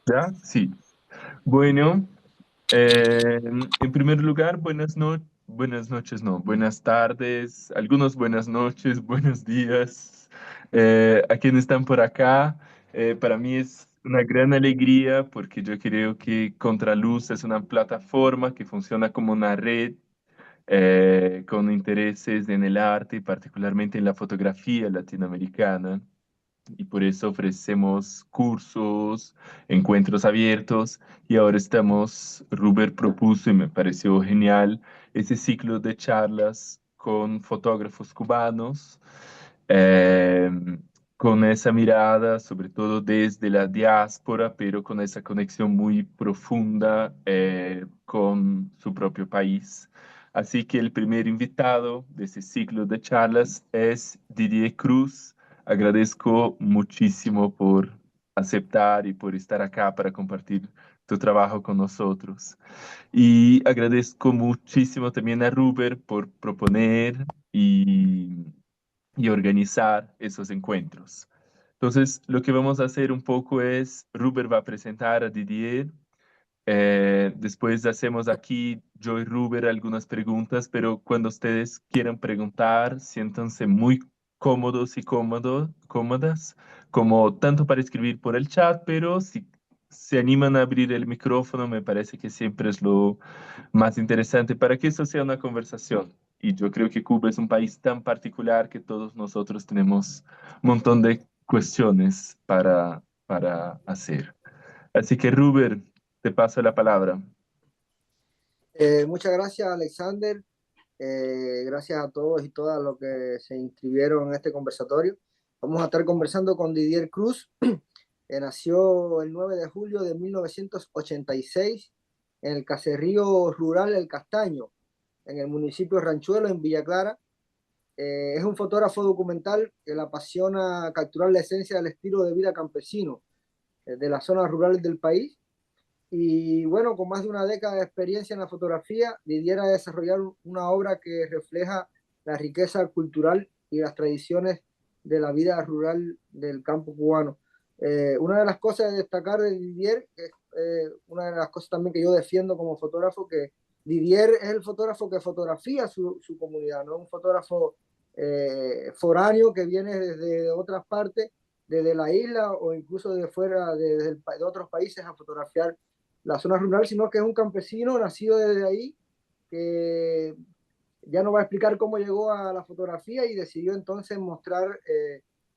¿Ya? Sí. Bueno, en primer lugar, buenas noches, no, buenas tardes, algunos buenas noches, buenos días a quienes están por acá. Para mí es una gran alegría porque yo creo que Contraluz es una plataforma que funciona como una red con intereses en el arte y particularmente en la fotografía latinoamericana y por eso ofrecemos cursos, encuentros abiertos y ahora Ruber propuso y me pareció genial ese ciclo de charlas con fotógrafos cubanos, eh, con esa mirada, sobre todo desde la diáspora, pero con esa conexión muy profunda con su propio país. Así que el primer invitado de ese ciclo de charlas es Didier Cruz. Agradezco muchísimo por aceptar y por estar acá para compartir tu trabajo con nosotros. Y agradezco muchísimo también a Ruber por proponer y organizar esos encuentros. Entonces, lo que vamos a hacer un poco es, Ruber va a presentar a Didier, después hacemos aquí, yo y Ruber, algunas preguntas, pero cuando ustedes quieran preguntar, siéntanse muy cómodos y cómodas, como tanto para escribir por el chat, pero si se animan a abrir el micrófono, me parece que siempre es lo más interesante para que esto sea una conversación. Y yo creo que Cuba es un país tan particular que todos nosotros tenemos un montón de cuestiones para hacer. Así que, Ruber, te paso la palabra. Muchas gracias, Alexander. Gracias a todos y todas los que se inscribieron en este conversatorio. Vamos a estar conversando con Didier Cruz, que nació el 9 de julio de 1986 en el caserío rural El Castaño, en el municipio de Ranchuelo, en Villa Clara. Es un fotógrafo documental que le apasiona capturar la esencia del estilo de vida campesino de las zonas rurales del país. Y bueno, con más de una década de experiencia en la fotografía, Didier ha desarrollado una obra que refleja la riqueza cultural y las tradiciones de la vida rural del campo cubano. Una de las cosas de destacar de Didier, que es una de las cosas también que yo defiendo como fotógrafo, que Didier es el fotógrafo que fotografía su comunidad, no un fotógrafo foráneo que viene desde otras partes, desde la isla o incluso de fuera de otros países a fotografiar la zona rural, sino que es un campesino nacido desde ahí, que ya no va a explicar cómo llegó a la fotografía y decidió entonces mostrar,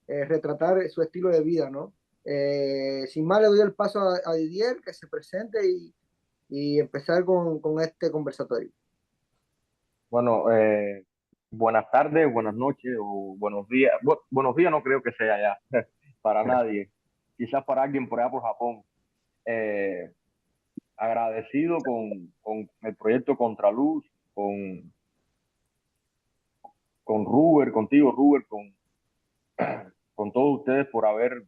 retratar su estilo de vida, ¿no? Sin más, le doy el paso a Didier, que se presente y empezar con este conversatorio. Bueno, buenas tardes, buenas noches o buenos días. Buenos días no creo que sea ya para nadie. Quizás para alguien por allá por Japón. Eh, Agradecido con el proyecto Contraluz, con Ruber, contigo Ruber, con todos ustedes por haber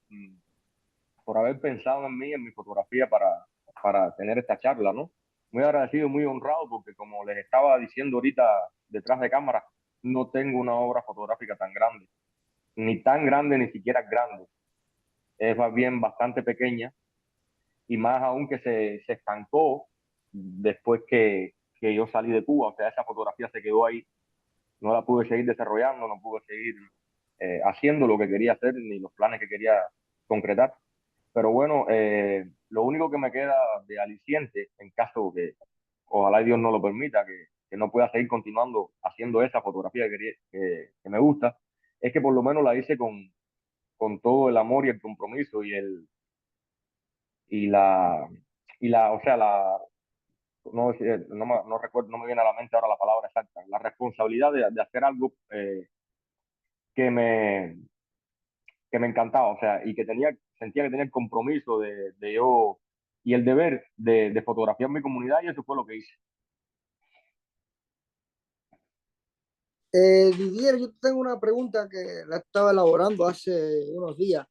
pensado en mí, en mi fotografía para tener esta charla, ¿no? Muy agradecido, muy honrado, porque como les estaba diciendo ahorita detrás de cámara, no tengo una obra fotográfica tan grande, ni tan grande, ni siquiera grande. Es más bien bastante pequeña y más aún que se estancó después que yo salí de Cuba. O sea, esa fotografía se quedó ahí, no la pude seguir desarrollando, no pude seguir haciendo lo que quería hacer ni los planes que quería concretar. Pero bueno, lo único que me queda de aliciente, en caso que ojalá Dios no lo permita, que no pueda seguir continuando haciendo esa fotografía que me gusta, es que por lo menos la hice con todo el amor y el compromiso y la, o sea, no recuerdo, no me viene a la mente ahora la palabra exacta, la responsabilidad de hacer algo que me, que me encantaba, o sea, y que sentía que tenía el compromiso de yo y el deber de fotografiar mi comunidad y eso fue lo que hice. Didier, yo tengo una pregunta que la estaba elaborando hace unos días.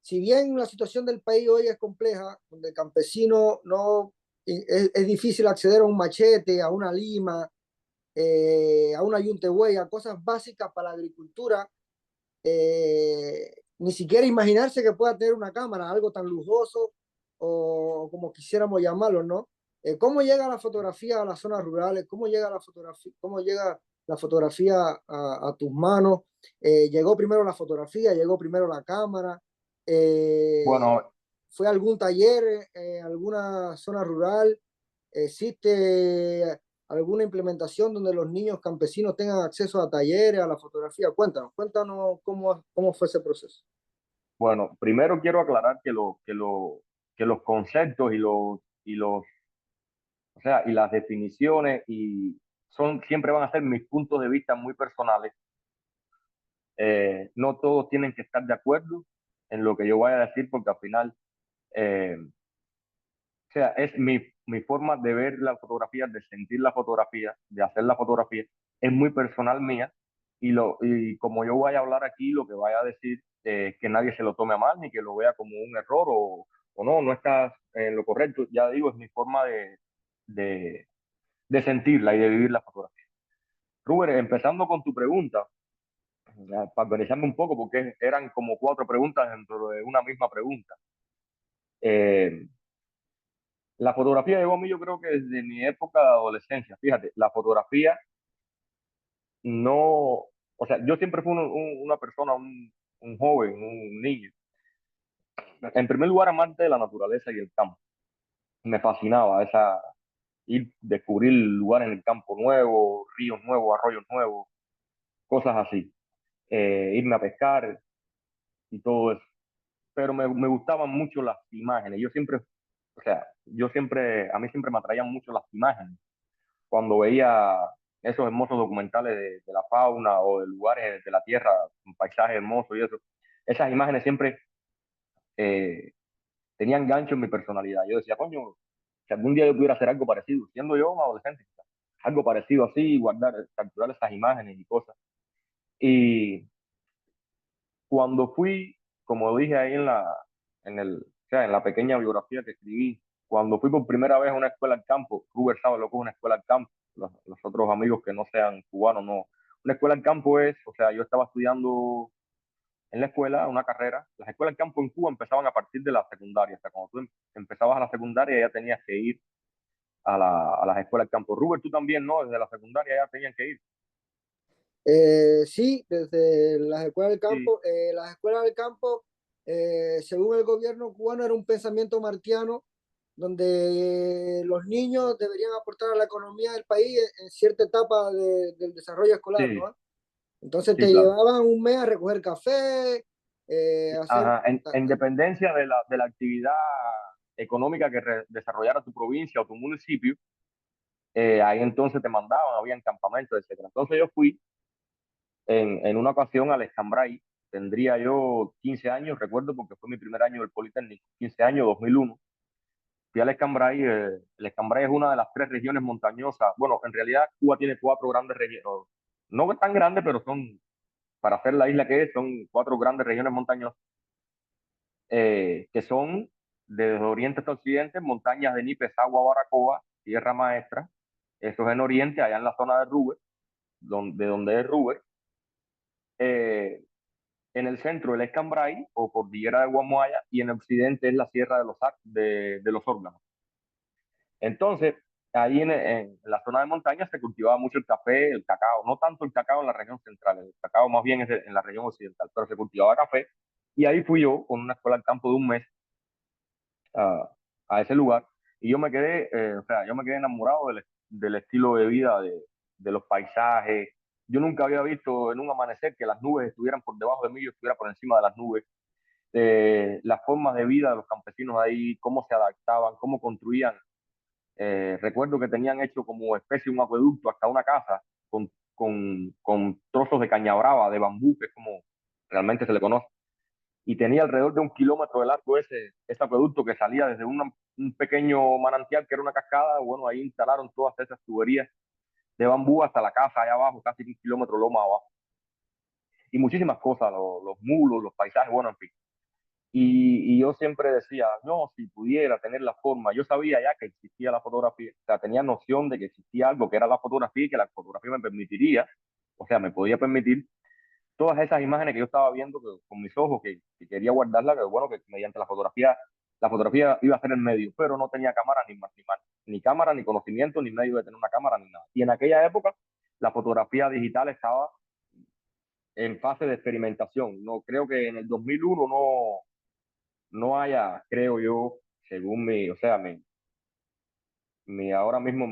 Si bien la situación del país hoy es compleja, donde el campesino no es difícil acceder a un machete, a una lima, a una yuntebuey, a cosas básicas para la agricultura, ni siquiera imaginarse que pueda tener una cámara, algo tan lujoso o como quisiéramos llamarlo, ¿no? ¿Cómo llega la fotografía a las zonas rurales? ¿Cómo llega la fotografía a tus manos? ¿Llegó primero la fotografía? ¿Llegó primero la cámara? Bueno, ¿Fue algún taller en alguna zona rural? ¿Existe alguna implementación donde los niños campesinos tengan acceso a talleres, a la fotografía? Cuéntanos cómo fue ese proceso. bueno, primero quiero aclarar que los conceptos o sea, y las definiciones siempre van a ser mis puntos de vista muy personales. No todos tienen que estar de acuerdo en lo que yo vaya a decir porque al final, o sea, es mi forma de ver la fotografía, de sentir la fotografía, de hacer la fotografía, es muy personal mía y como yo voy a hablar aquí, lo que vaya a decir, que nadie se lo tome a mal ni que lo vea como un error o no, no estás en lo correcto. Ya digo, es mi forma de, de sentirla y de vivir la fotografía. Rubén, empezando con tu pregunta, ya, para organizarme un poco, porque eran como cuatro preguntas dentro de una misma pregunta. Eh, la fotografía llegó a mí, yo creo que desde mi época de adolescencia. Fíjate, la fotografía no, o sea, yo siempre fui una persona, un joven, un niño. En primer lugar, amante de la naturaleza y el campo. Me fascinaba descubrir lugares en el campo nuevo, ríos nuevos, arroyos nuevos, cosas así. Irme a pescar y todo eso. Pero me gustaban mucho las imágenes. O sea, a mí siempre me atraían mucho las imágenes. Cuando veía esos hermosos documentales de la fauna o de lugares de la tierra, un paisaje hermoso y eso, esas imágenes siempre eh, tenían gancho en mi personalidad. Yo decía, coño, si algún día yo pudiera hacer algo parecido, siendo yo un adolescente, algo parecido así, capturar esas imágenes y cosas. Y cuando fui, como dije ahí o sea, en la pequeña biografía que escribí, cuando fui por primera vez a una escuela al campo, Ruber sabe lo que es una escuela al campo, los otros amigos que no sean cubanos, no. Una escuela al campo o sea, yo estaba estudiando en la escuela una carrera. Las escuelas al campo en Cuba empezaban a partir de la secundaria, o sea, cuando tú empezabas a la secundaria ya tenías que ir a las escuelas al campo. Ruber, tú también, ¿no? Desde la secundaria ya tenían que ir. Sí, desde Sí, las escuelas del campo, según el gobierno cubano, era un pensamiento martiano donde los niños deberían aportar a la economía del país en cierta etapa del desarrollo escolar, sí, ¿no? Entonces sí, te claro. llevaban un mes a recoger café, hacer... Ajá, en dependencia de la actividad económica que desarrollara tu provincia o tu municipio, ahí entonces te mandaban, habían campamentos, etcétera. Entonces yo fui en una ocasión al Escambray, tendría yo 15 años, recuerdo porque fue mi primer año del Politécnico, 15 años, 2001. Fui al Escambray, el Escambray es una de las tres regiones montañosas. Bueno, en realidad Cuba tiene cuatro grandes regiones, no tan grandes, pero para hacer la isla que es, son cuatro grandes regiones montañosas que son desde oriente hasta occidente, montañas de Nipe, Agua, Baracoa, Tierra Maestra. Eso es en oriente, allá en la zona de Ruber, donde es Ruber. Eh, en el centro el Escambray o cordillera de Guamuaya y en el occidente es la Sierra de los Órganos. Entonces, ahí en la zona de montaña se cultivaba mucho el café, el cacao, no tanto el cacao en la región central, el cacao más bien es en la región occidental, pero se cultivaba café. Y ahí fui yo con una escuela al campo de un mes a, a ese lugar y o sea, yo me quedé enamorado del estilo de vida, de los paisajes. Yo nunca había visto en un amanecer que las nubes estuvieran por debajo de mí, yo estuviera por encima de las nubes. Las formas de vida de los campesinos ahí, cómo se adaptaban, cómo construían. Recuerdo que tenían hecho como especie un acueducto hasta una casa con trozos de caña brava, de bambú, que es como realmente se le conoce y tenía alrededor de 1 kilómetro de largo ese acueducto que salía desde un pequeño manantial que era una cascada. Bueno, ahí instalaron todas esas tuberías de bambú hasta la casa allá abajo, casi 1 kilómetro loma abajo. Y muchísimas cosas, los mulos, los paisajes, bueno, en fin. Y yo siempre decía, no, si pudiera tener la forma, yo sabía ya que existía la fotografía, o sea, tenía noción de que existía algo que era la fotografía y que la fotografía me permitiría, o sea, me podía permitir todas esas imágenes que yo estaba viendo con mis ojos, que quería guardarlas, que bueno, que mediante la fotografía la fotografía iba a ser el medio, pero no tenía cámara ni más, ni cámara, ni conocimiento, ni medio de tener una cámara, ni nada. Y en aquella época la fotografía digital estaba en fase de experimentación. No creo que en el 2001 no haya, creo yo, según o sea, ahora mismo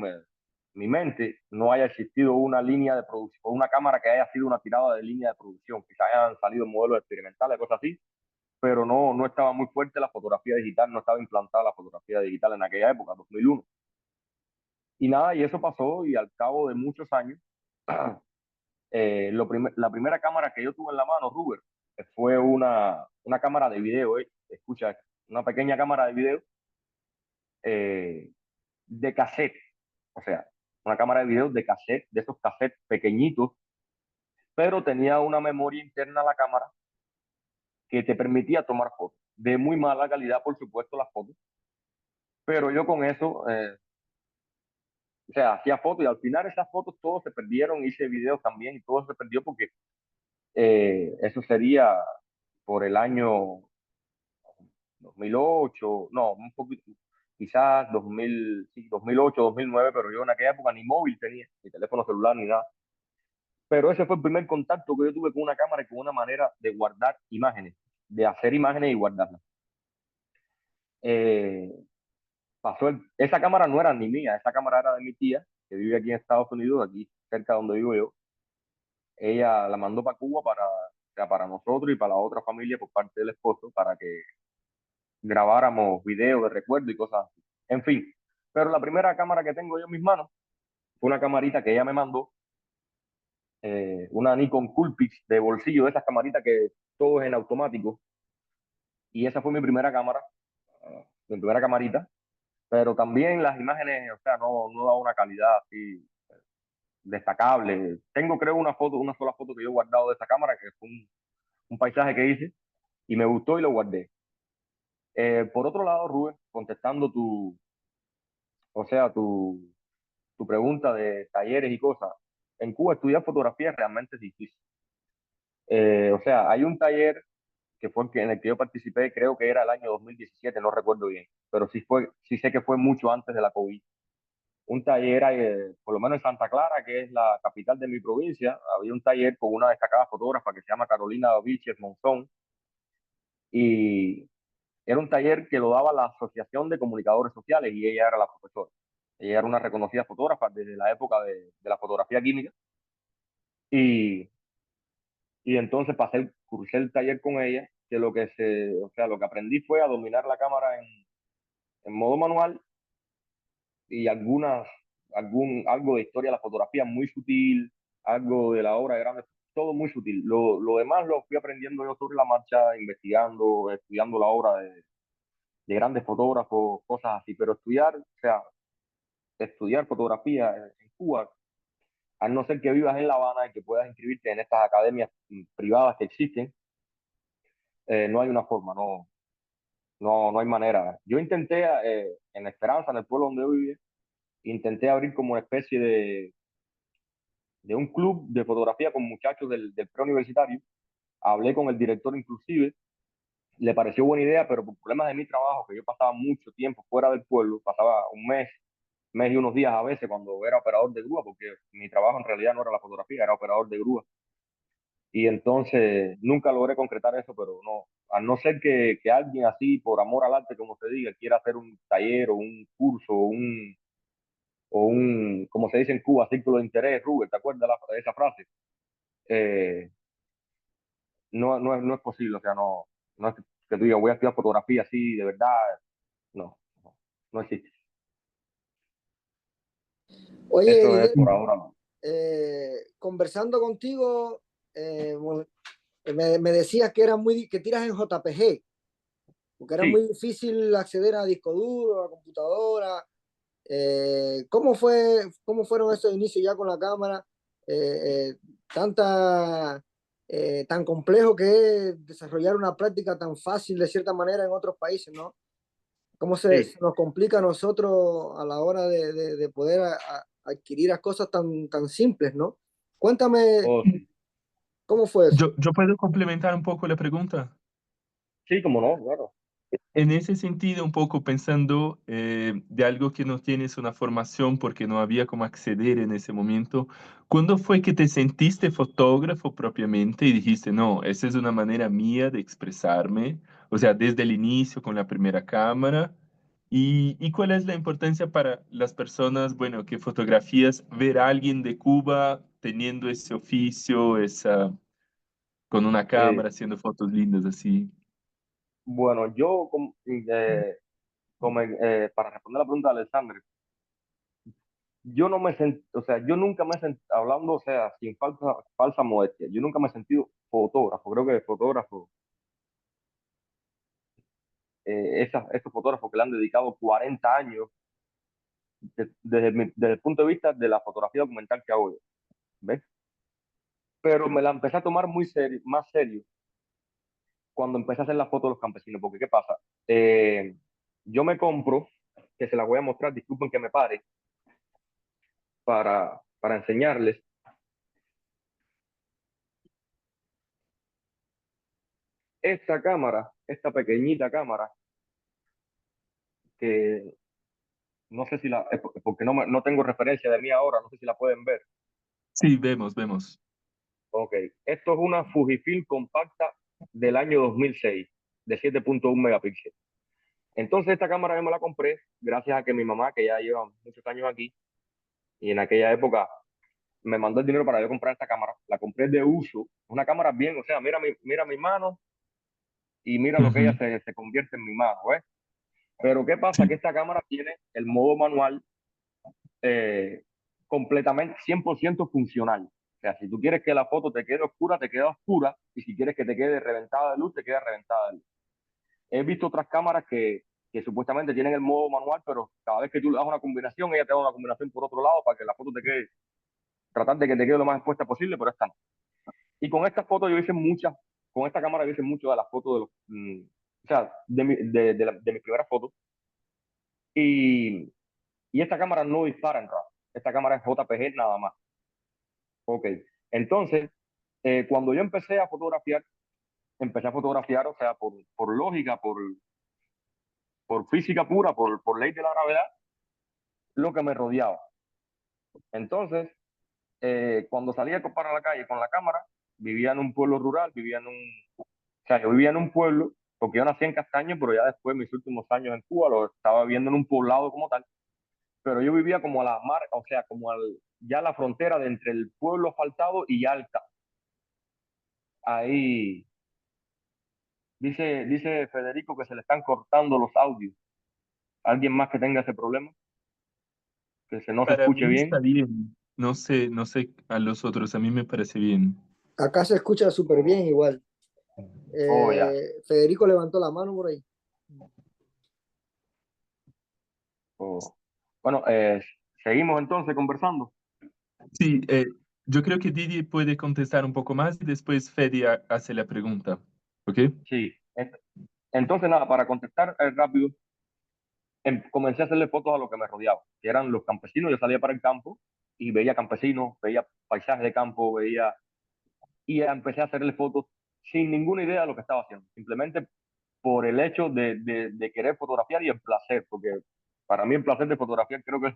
mi mente, no haya existido una línea de producción o una cámara que haya sido una tirada de línea de producción. Quizás hayan salido modelos experimentales, cosas así, pero no estaba muy fuerte la fotografía digital, no estaba implantada la fotografía digital en aquella época, 2001. Y nada, y eso pasó y al cabo de muchos años, la primera cámara que yo tuve en la mano, Ruber, fue una cámara de video, escucha, una pequeña cámara de video eh, de cassette, o sea, una cámara de video de cassette, de esos cassettes pequeñitos, pero tenía una memoria interna a la cámara que te permitía tomar fotos. De muy mala calidad, por supuesto, las fotos, pero yo con eso, o sea, hacía fotos y al final esas fotos todos se perdieron, hice videos también y todo se perdió porque eso sería por el año 2008, no, un poquito, quizás 2000, sí, 2008, 2009, pero yo en aquella época ni móvil tenía, ni teléfono celular, ni nada. Pero ese fue el primer contacto que yo tuve con una cámara y con una manera de guardar imágenes, de hacer imágenes y guardarlas. Eh, esa cámara no era ni mía, esa cámara era de mi tía, que vive aquí en Estados Unidos, aquí cerca de donde vivo yo. Ella la mandó para Cuba o sea, para nosotros y para la otra familia por parte del esposo, para que grabáramos videos de recuerdo y cosas así. En fin, pero la primera cámara que tengo yo en mis manos fue una camarita que ella me mandó, una Nikon Coolpix de bolsillo, de esas camaritas que todo es en automático. Y esa fue mi primera cámara, mi primera camarita, pero también las imágenes, o sea, no da una calidad así destacable. Tengo, creo, una sola foto que yo he guardado de esa cámara, que fue un paisaje que hice y me gustó y lo guardé. Por otro lado, Rubén, contestando o sea, tu pregunta de talleres y cosas, en Cuba estudiar fotografía realmente es difícil. O sea, hay un taller que fue en el que yo participé, creo que era el año 2017, no recuerdo bien, pero sí sé que fue mucho antes de la COVID. Un taller, por lo menos en Santa Clara, que es la capital de mi provincia, había un taller con una destacada fotógrafa que se llama Carolina Vilches Monzón, y era un taller que lo daba la Asociación de Comunicadores Sociales y ella era la profesora. Ella era una reconocida fotógrafa desde la época de la fotografía química y, y entonces cursé el taller con ella, que o sea, lo que aprendí fue a dominar la cámara en modo manual y algo de historia de la fotografía muy sutil, algo de la obra de grande, todo muy sutil. Lo demás lo fui aprendiendo yo sobre la marcha, investigando, estudiando la obra de grandes fotógrafos, cosas así, pero o sea, estudiar fotografía en Cuba, a no ser que vivas en La Habana y que puedas inscribirte en estas academias privadas que existen, no hay una forma, no hay manera. Yo intenté, en Esperanza, en el pueblo donde yo vivía, intenté abrir como una especie de un club de fotografía con muchachos del preuniversitario. Hablé con el director inclusive, le pareció buena idea, pero por problemas de mi trabajo, que yo pasaba mucho tiempo fuera del pueblo, pasaba un mes y unos días a veces cuando era operador de grúa, porque mi trabajo en realidad no era la fotografía, era operador de grúa. Y entonces nunca logré concretar eso, pero no, a no ser que alguien así, por amor al arte, como se diga, quiera hacer un taller o un curso como se dice en Cuba, círculo de interés, Rubén, ¿te acuerdas de esa frase? Eh, no es posible, o sea, no es que tú digas, voy a estudiar fotografía así, de verdad, no existe. Oye, Eso es Guillermo, por ahora. No. conversando contigo, bueno, me decías que que tiras en JPG, porque era muy Sí, difícil acceder a disco duro, a computadora. ¿Cómo fueron esos inicios ya con la cámara? Eh, eh, tan complejo que es desarrollar una práctica tan fácil de cierta manera en otros países, ¿no? ¿Cómo se sí. nos complica a nosotros a la hora de poder adquirir las cosas tan simples, ¿no? Cuéntame Oh, sí. cómo fue eso. Yo puedo complementar un poco la pregunta. Sí, como no, claro. En ese sentido, un poco pensando de algo que no tienes una formación porque no había cómo acceder en ese momento, ¿cuándo fue que te sentiste fotógrafo propiamente y dijiste, no, esa es una manera mía de expresarme? O sea, desde el inicio con la primera cámara. Y cuál es la importancia para las personas, bueno, que fotografías, ver a alguien de Cuba teniendo ese oficio, con una Eh, cámara, haciendo fotos lindas así? bueno, yo para responder la pregunta de Alexander, yo no me sentí, o sea, yo nunca me sentí, hablando, o sea, sin falsa modestia, yo nunca me he sentido fotógrafo. Creo que fotógrafo, estos fotógrafos que le han dedicado 40 años desde el punto de vista de la fotografía documental que hago yo, ¿ves? Pero me la empecé a tomar muy serio, más serio cuando empecé a hacer las fotos de los campesinos, porque ¿qué pasa? Eh, yo me compro, que se las voy a mostrar, disculpen que me pare, para enseñarles, esta cámara, esta pequeñita cámara, que no sé si porque no tengo referencia de mí ahora, no sé si la pueden ver. Sí, vemos, vemos. Ok, esto es una Fujifilm compacta del año 2006, de 7.1 megapíxeles. Entonces esta cámara yo me la compré gracias a que mi mamá, que ya lleva muchos años aquí, y en aquella época me mandó el dinero para yo comprar esta cámara. La compré de uso. Una cámara bien, o sea, mira mi mano y mira lo que ella Ujú. se convierte en mi mano, ¿ves? Pero ¿qué pasa? Que Sí. esta cámara tiene el modo manual eh, completamente 100% funcional. O sea, si tú quieres que la foto te quede oscura, te queda oscura. Y si quieres que te quede reventada de luz, te queda reventada de luz. He visto otras cámaras que supuestamente tienen el modo manual, pero cada vez que tú le das una combinación, ella te da una combinación por otro lado para que la foto te quede, tratar de que te quede lo más expuesta posible, pero esta no. Y con esta foto yo hice muchas, con esta cámara yo hice muchas de las fotos o sea, de mis primeras fotos. Y, y esta cámara no dispara en RAW. Esta cámara es JPG nada más. Ok. Entonces, cuando yo empecé a fotografiar, o sea, por lógica, por física pura, por ley de la gravedad, lo que me rodeaba. Entonces, cuando salía para la calle con la cámara, vivía en un pueblo rural, o sea, yo vivía en un pueblo, porque yo nací en Castaño, pero ya después, mis últimos años en Cuba, lo estaba viviendo en un poblado como tal, pero yo vivía como a la mar, o sea, ya a la frontera de entre el pueblo asfaltado y Alta. Ahí dice Federico que se le están cortando los audios. ¿Alguien más que tenga ese problema? No se Para escuche mí está bien. bien. No sé, no sé a los otros, a mí me parece bien. Acá se escucha súper Oh, bien igual. oh, ya. Federico levantó la mano por ahí. Oh. Bueno, seguimos entonces conversando. Sí, yo creo que Didi puede contestar un poco más y después Fede hace la pregunta. ¿Ok? Sí. Entonces, nada, para contestar rápido, comencé a hacerle fotos a lo que me rodeaba, que eran los campesinos. Yo salía para el campo y veía campesinos, veía paisajes de campo, y empecé a hacerle fotos sin ninguna idea de lo que estaba haciendo, simplemente por el hecho de querer fotografiar y el placer, porque para mí el placer de fotografiar creo que es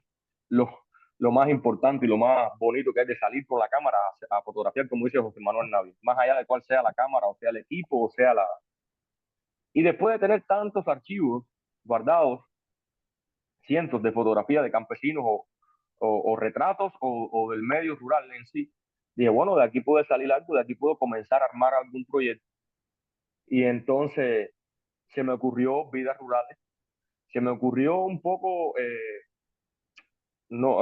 lo, lo más importante y lo más bonito que es de salir con la cámara a fotografiar, como dice José Manuel Navi, más allá de cuál sea la cámara, o sea el equipo, o sea la... Y después de tener tantos archivos guardados, cientos de fotografías de campesinos o retratos o del medio rural en sí, dije, bueno, de aquí puede salir algo, de aquí puedo comenzar a armar algún proyecto. Y entonces se me ocurrió Vidas Rurales, se me ocurrió un poco, no,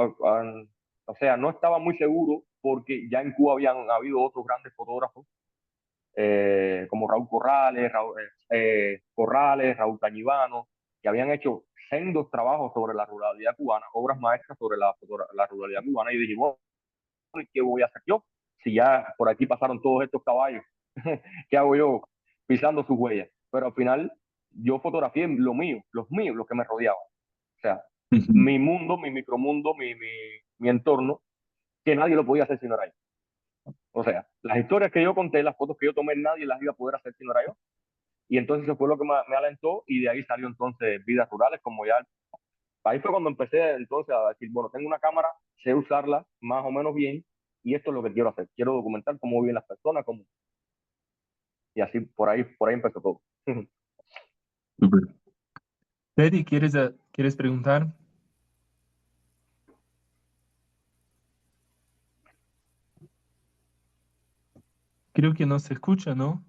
o sea, no estaba muy seguro porque ya en Cuba habían habido otros grandes fotógrafos, como Corrales, Raúl Cañivano, que habían hecho sendos trabajos sobre la ruralidad cubana, obras maestras sobre la ruralidad cubana, y dije, bueno, ¿y qué voy a hacer yo? Si ya por aquí pasaron todos estos caballos, ¿qué hago yo pisando sus huellas? Pero al final yo fotografié lo mío, los míos, los que me rodeaban. O sea, Ujú. mi mundo, mi micromundo, mi entorno, que nadie lo podía hacer si no era yo. O sea, las historias que yo conté, las fotos que yo tomé, nadie las iba a poder hacer si no era yo. Y entonces eso fue lo que me alentó y de ahí salió entonces Vidas Rurales, como ya, ahí fue cuando empecé entonces a decir, bueno, tengo una cámara, sé usarla más o menos bien y esto es lo que quiero hacer. Quiero documentar cómo viven las personas, cómo, y así por ahí empezó todo. Súper. Teddy, ¿quieres preguntar? Creo que no se escucha, ¿no?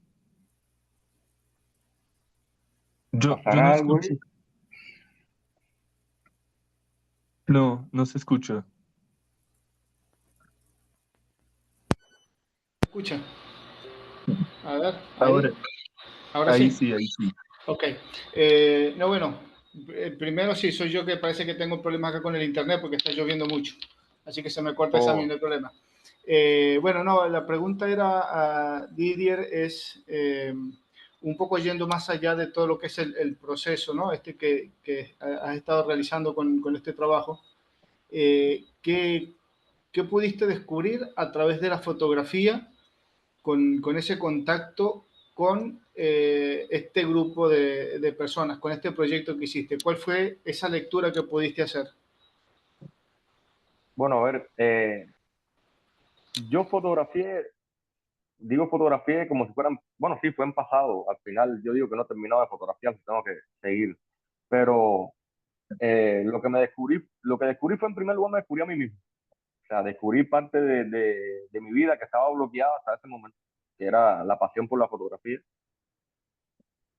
Yo no ¿Pasará algo escucho. ahí? No, no se escucha. Escucha. A ver, Ahora, ahora sí. ahí sí. Ok. No, bueno, primero sí, soy yo que parece que tengo problemas acá con el internet porque está lloviendo mucho. Así que se me corta esa Oh, no hay problema. Bueno, no, la pregunta era, Didier, es un poco yendo más allá de todo lo que es el proceso, ¿no? Que has estado realizando con este trabajo. ¿Qué, qué pudiste descubrir a través de la fotografía con ese contacto con este grupo de personas, con este proyecto que hiciste? ¿Cuál fue esa lectura que pudiste hacer? bueno, a ver, yo fotografié, digo fotografié como si fueran, bueno, sí, fue en pasado, al final yo digo que no he terminado de fotografiar, tengo que seguir, pero lo que descubrí fue en primer lugar, me descubrí a mí mismo, o sea, descubrí parte de mi vida que estaba bloqueada hasta ese momento, que era la pasión por la fotografía.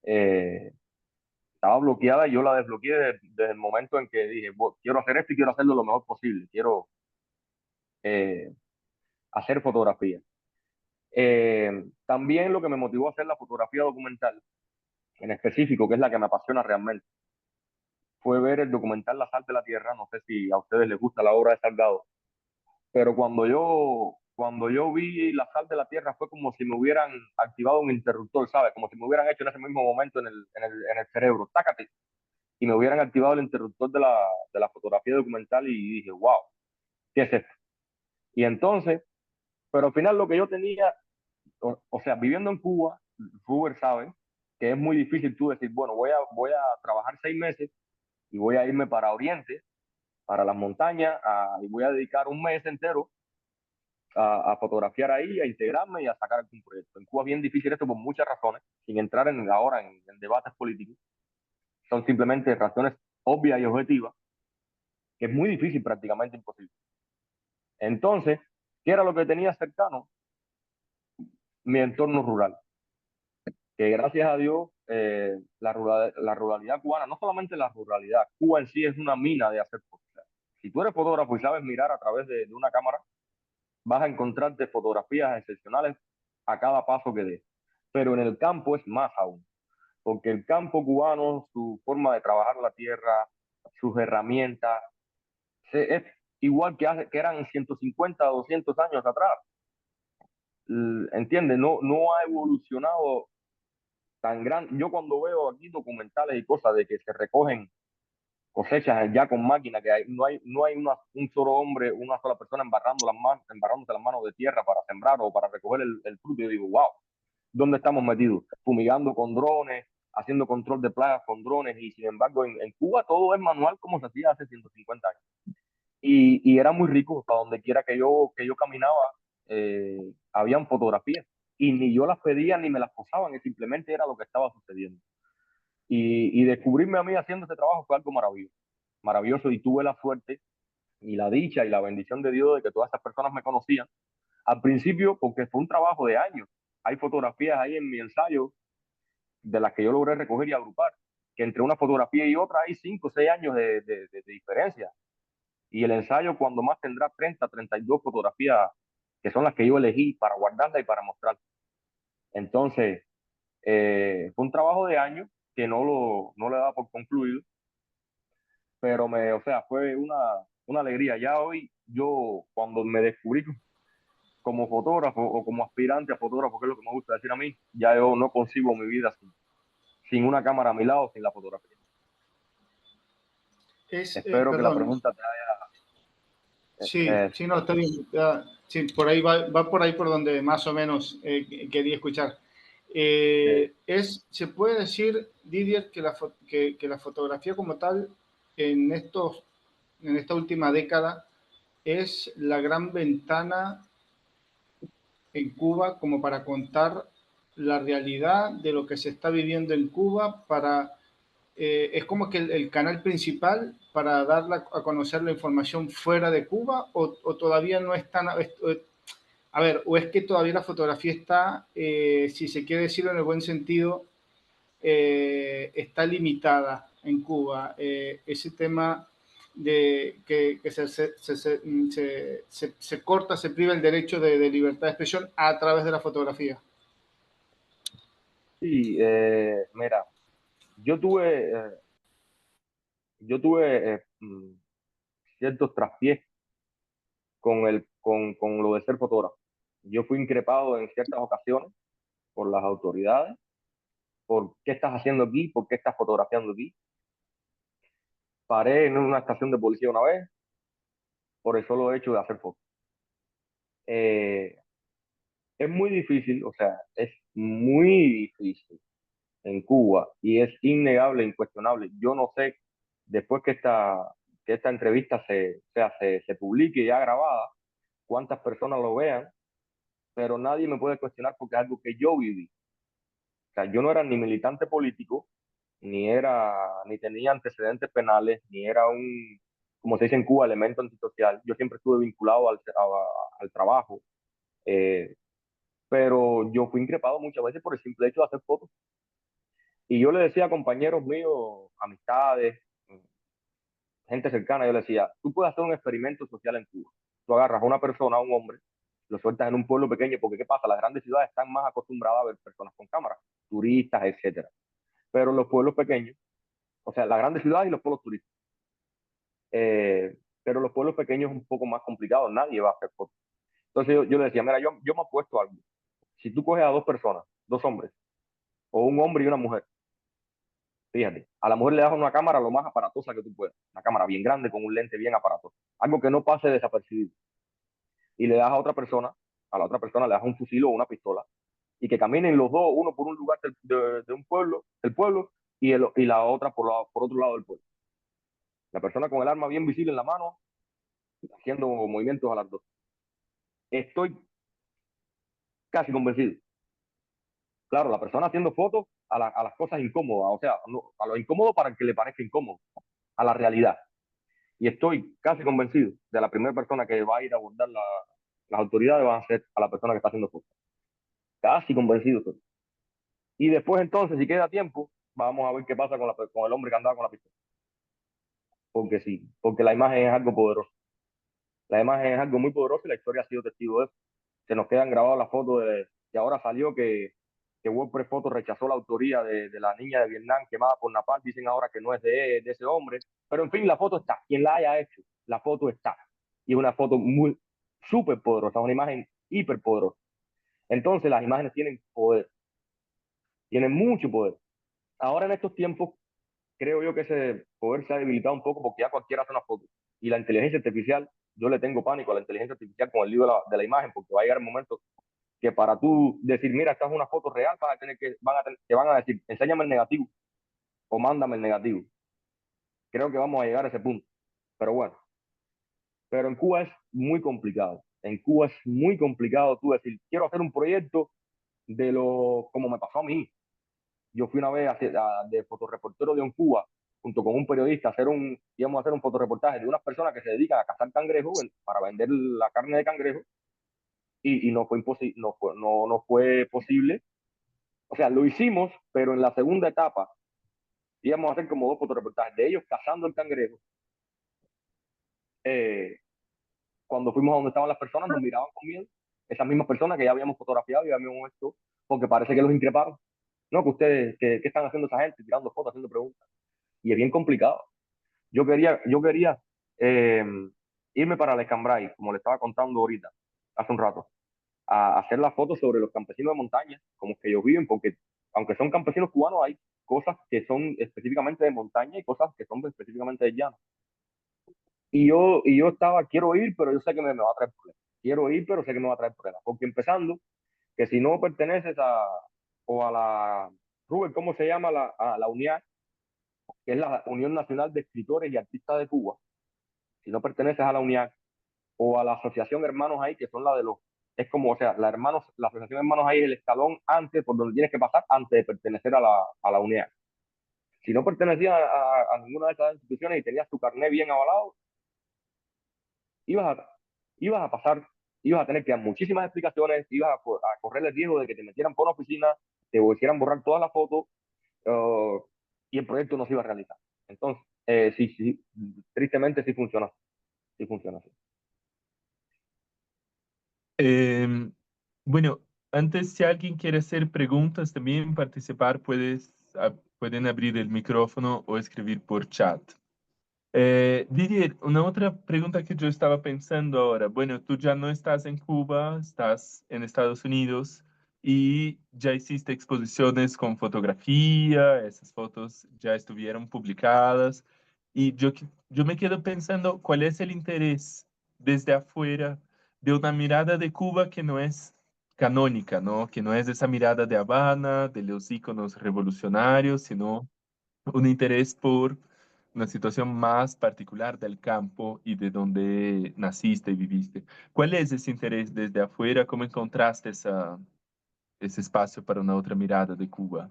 Eh, Estaba bloqueada y yo la desbloqueé desde el momento en que dije, "Bueno, quiero hacer esto y quiero hacerlo lo mejor posible, quiero eh, hacer fotografía". También lo que me motivó a hacer la fotografía documental, en específico, que es la que me apasiona realmente, fue ver el documental La Sal de la Tierra. No sé si a ustedes les gusta la obra de Salgado, pero cuando yo vi La Sal de la Tierra fue como si me hubieran activado un interruptor, ¿sabes? Como si me hubieran hecho en ese mismo momento en el cerebro, tácate, y me hubieran activado el interruptor de la fotografía documental y dije, wow, ¿qué es esto? Y entonces, pero al final lo que yo tenía, o sea, viviendo en Cuba, Ruber sabe que es muy difícil tú decir, bueno, voy a trabajar 6 meses y voy a irme para Oriente, para las montañas, y voy a dedicar un mes entero a fotografiar ahí, a integrarme y a sacar algún proyecto. En Cuba es bien difícil esto por muchas razones, sin entrar ahora en debates políticos. Son simplemente razones obvias y objetivas, que es muy difícil, prácticamente imposible. Entonces, ¿qué era lo que tenía cercano? Mi entorno rural, que gracias a Dios la ruralidad cubana, no solamente la ruralidad, Cuba en sí es una mina de hacer fotos. Si tú eres fotógrafo y sabes mirar a través de una cámara, vas a encontrarte fotografías excepcionales a cada paso que des. Pero en el campo es más aún, porque el campo cubano, su forma de trabajar la tierra, sus herramientas, es igual que eran 150 o 200 años atrás. ¿Entiendes? No ha evolucionado tan grande. Yo cuando veo aquí documentales y cosas de que se recogen cosechas ya con máquina, que no hay un solo hombre, una sola persona embarrándose las manos de tierra para sembrar o para recoger el fruto. Yo digo, wow, ¿dónde estamos metidos? Fumigando con drones, haciendo control de plagas con drones, y sin embargo en Cuba todo es manual como se hacía hace 150 años. Y era muy rico, para donde quiera que yo caminaba, habían fotografías. Y ni yo las pedía ni me las posaban, simplemente era lo que estaba sucediendo. Y descubrirme a mí haciendo ese trabajo fue algo maravilloso, maravilloso, y tuve la suerte y la dicha y la bendición de Dios de que todas esas personas me conocían. Al principio, porque fue un trabajo de años. Hay fotografías ahí en mi ensayo de las que yo logré recoger y agrupar, que entre una fotografía y otra hay 5 o 6 años de diferencia. Y el ensayo cuando más tendrá 32 fotografías, que son las que yo elegí para guardarla y para mostrar. Entonces, fue un trabajo de años que no lo daba por concluido, pero o sea, fue una alegría. Ya hoy, yo cuando me descubrí como fotógrafo o como aspirante a fotógrafo, que es lo que me gusta decir a mí, ya yo no concibo mi vida sin una cámara a mi lado, sin la fotografía. Espero que la Perdón, pregunta te sí, haya... sí, no, está bien. Sí, por ahí va por ahí por donde más o menos quería escuchar. Se puede decir, Didier, que la fotografía como tal en esta última década es la gran ventana en Cuba como para contar la realidad de lo que se está viviendo en Cuba, es como que el canal principal para dar a conocer la información fuera de Cuba, o todavía no es tan... A ver, o es que todavía la fotografía está, si se quiere decirlo en el buen sentido, está limitada en Cuba. Ese tema de que se corta, se priva el derecho de libertad de expresión a través de la fotografía. Sí, mira, yo tuve, ciertos traspiés con lo de ser fotógrafo. Yo fui increpado en ciertas ocasiones por las autoridades, por qué estás haciendo aquí, por qué estás fotografiando aquí. Paré en una estación de policía una vez por el solo hecho de hacer fotos. Eh, es muy difícil, o sea, es muy difícil en Cuba y es innegable, incuestionable. Yo no sé, después que esta entrevista se publique ya grabada, cuántas personas lo vean, pero nadie me puede cuestionar porque es algo que yo viví. O sea, yo no era ni militante político, ni tenía antecedentes penales, ni era como se dice en Cuba, elemento antisocial. Yo siempre estuve vinculado al trabajo, eh, pero yo fui increpado muchas veces por el simple hecho de hacer fotos. Y yo le decía a compañeros míos, amistades, gente cercana, yo le decía, tú puedes hacer un experimento social en Cuba. Tú agarras a una persona, a un hombre, lo sueltas en un pueblo pequeño, porque ¿qué pasa? Las grandes ciudades están más acostumbradas a ver personas con cámaras, turistas, etcétera. Pero los pueblos pequeños, o sea, las grandes ciudades y los pueblos turísticos, pero los pueblos pequeños es un poco más complicado, nadie va a hacer fotos. Entonces yo le decía, mira, yo me apuesto a algo. Si tú coges a dos personas, dos hombres, o un hombre y una mujer, fíjate, a la mujer le das una cámara lo más aparatosa que tú puedas, una cámara bien grande con un lente bien aparatoso, algo que no pase desapercibido. Y le das a la otra persona le das un fusil o una pistola, y que caminen los dos, uno por un lugar de un pueblo, y la otra por otro lado del pueblo. La persona con el arma bien visible en la mano, haciendo movimientos a las dos. Estoy casi convencido. Claro, la persona haciendo fotos a las cosas incómodas, o sea, a lo incómodo para que le parezca incómodo, a la realidad. Y estoy casi convencido de la primera persona que va a ir a abordar las autoridades van a ser a la persona que está haciendo fotos. Casi convencido estoy. Y después entonces, si queda tiempo, vamos a ver qué pasa con el hombre que andaba con la pistola. Porque sí, porque la imagen es algo poderoso. La imagen es algo muy poderoso y la historia ha sido testigo de eso. Se nos quedan grabadas las fotos que ahora salió que WordPress Photo rechazó la autoría de la niña de Vietnam quemada por Napalm. Dicen ahora que no es de ese hombre. Pero en fin, la foto está. Quien la haya hecho, la foto está. Y es una foto muy, súper poderosa, una imagen hiper poderosa. Entonces las imágenes tienen poder, tienen mucho poder. Ahora en estos tiempos creo yo que ese poder se ha debilitado un poco porque ya cualquiera hace una foto. Y la inteligencia artificial, yo le tengo pánico a la inteligencia artificial con el lío de la imagen, porque va a llegar un momento que para tú decir, mira, esta es una foto real, te van a decir, enséñame el negativo o mándame el negativo. Creo que vamos a llegar a ese punto. Pero bueno, pero en Cuba es muy complicado. En Cuba es muy complicado tú decir, quiero hacer un proyecto como me pasó a mí. Yo fui una vez de fotoreportero de un Cuba, junto con un periodista, íbamos a hacer un fotoreportaje de unas personas que se dedican a cazar cangrejos para vender la carne de cangrejo, y no fue no fue posible. O sea, lo hicimos, pero en la segunda etapa íbamos a hacer como dos fotoreportajes de ellos cazando el cangrejo. Eh, Cuando fuimos a donde estaban las personas, nos miraban con miedo. Esas mismas personas que ya habíamos fotografiado y habíamos hecho, porque parece que los increparon. No, que ustedes, ¿qué están haciendo esa gente? Tirando fotos, haciendo preguntas. Y es bien complicado. Yo quería eh, irme para el Escambray, como le estaba contando ahorita, hace un rato, a hacer las fotos sobre los campesinos de montaña, como que ellos viven, porque aunque son campesinos cubanos, hay cosas que son específicamente de montaña y cosas que son específicamente de llano. Y yo quiero ir, pero yo sé que me va a traer problemas. Quiero ir, pero sé que me va a traer problemas. Porque empezando, que si no perteneces o a la, Rubén, ¿cómo se llama a la UNIAC, que es la Unión Nacional de Escritores y Artistas de Cuba? Si no perteneces a la UNIAC, o a la Asociación Hermanos ahí, que son la de los, es como, o sea, la Asociación Hermanos ahí es el escalón antes, por donde tienes que pasar antes de pertenecer a la UNIAC. Si no pertenecías a ninguna de estas instituciones y tenías tu carnet bien avalado, ibas a, ibas a pasar, ibas a tener que dar muchísimas explicaciones, ibas a correr el riesgo de que te metieran por una oficina, te hicieran borrar todas las fotos, y el proyecto no se iba a realizar. Entonces, sí, sí, tristemente sí funciona así. Em, bueno, antes si alguien quiere hacer preguntas, también participar, pueden abrir el micrófono o escribir por chat. Didier, una otra pregunta que yo estaba pensando ahora. Bueno, tú ya no estás en Cuba, estás en Estados Unidos y ya hiciste exposiciones con fotografía, esas fotos ya estuvieron publicadas. Y yo me quedo pensando cuál es el interés desde afuera de una mirada de Cuba que no es canónica, ¿no? Que no es esa mirada de Habana, de los íconos revolucionarios, sino un interés por una situación más particular del campo y de donde naciste y viviste. ¿Cuál es ese interés desde afuera? ¿Cómo encontraste ese espacio para una otra mirada de Cuba?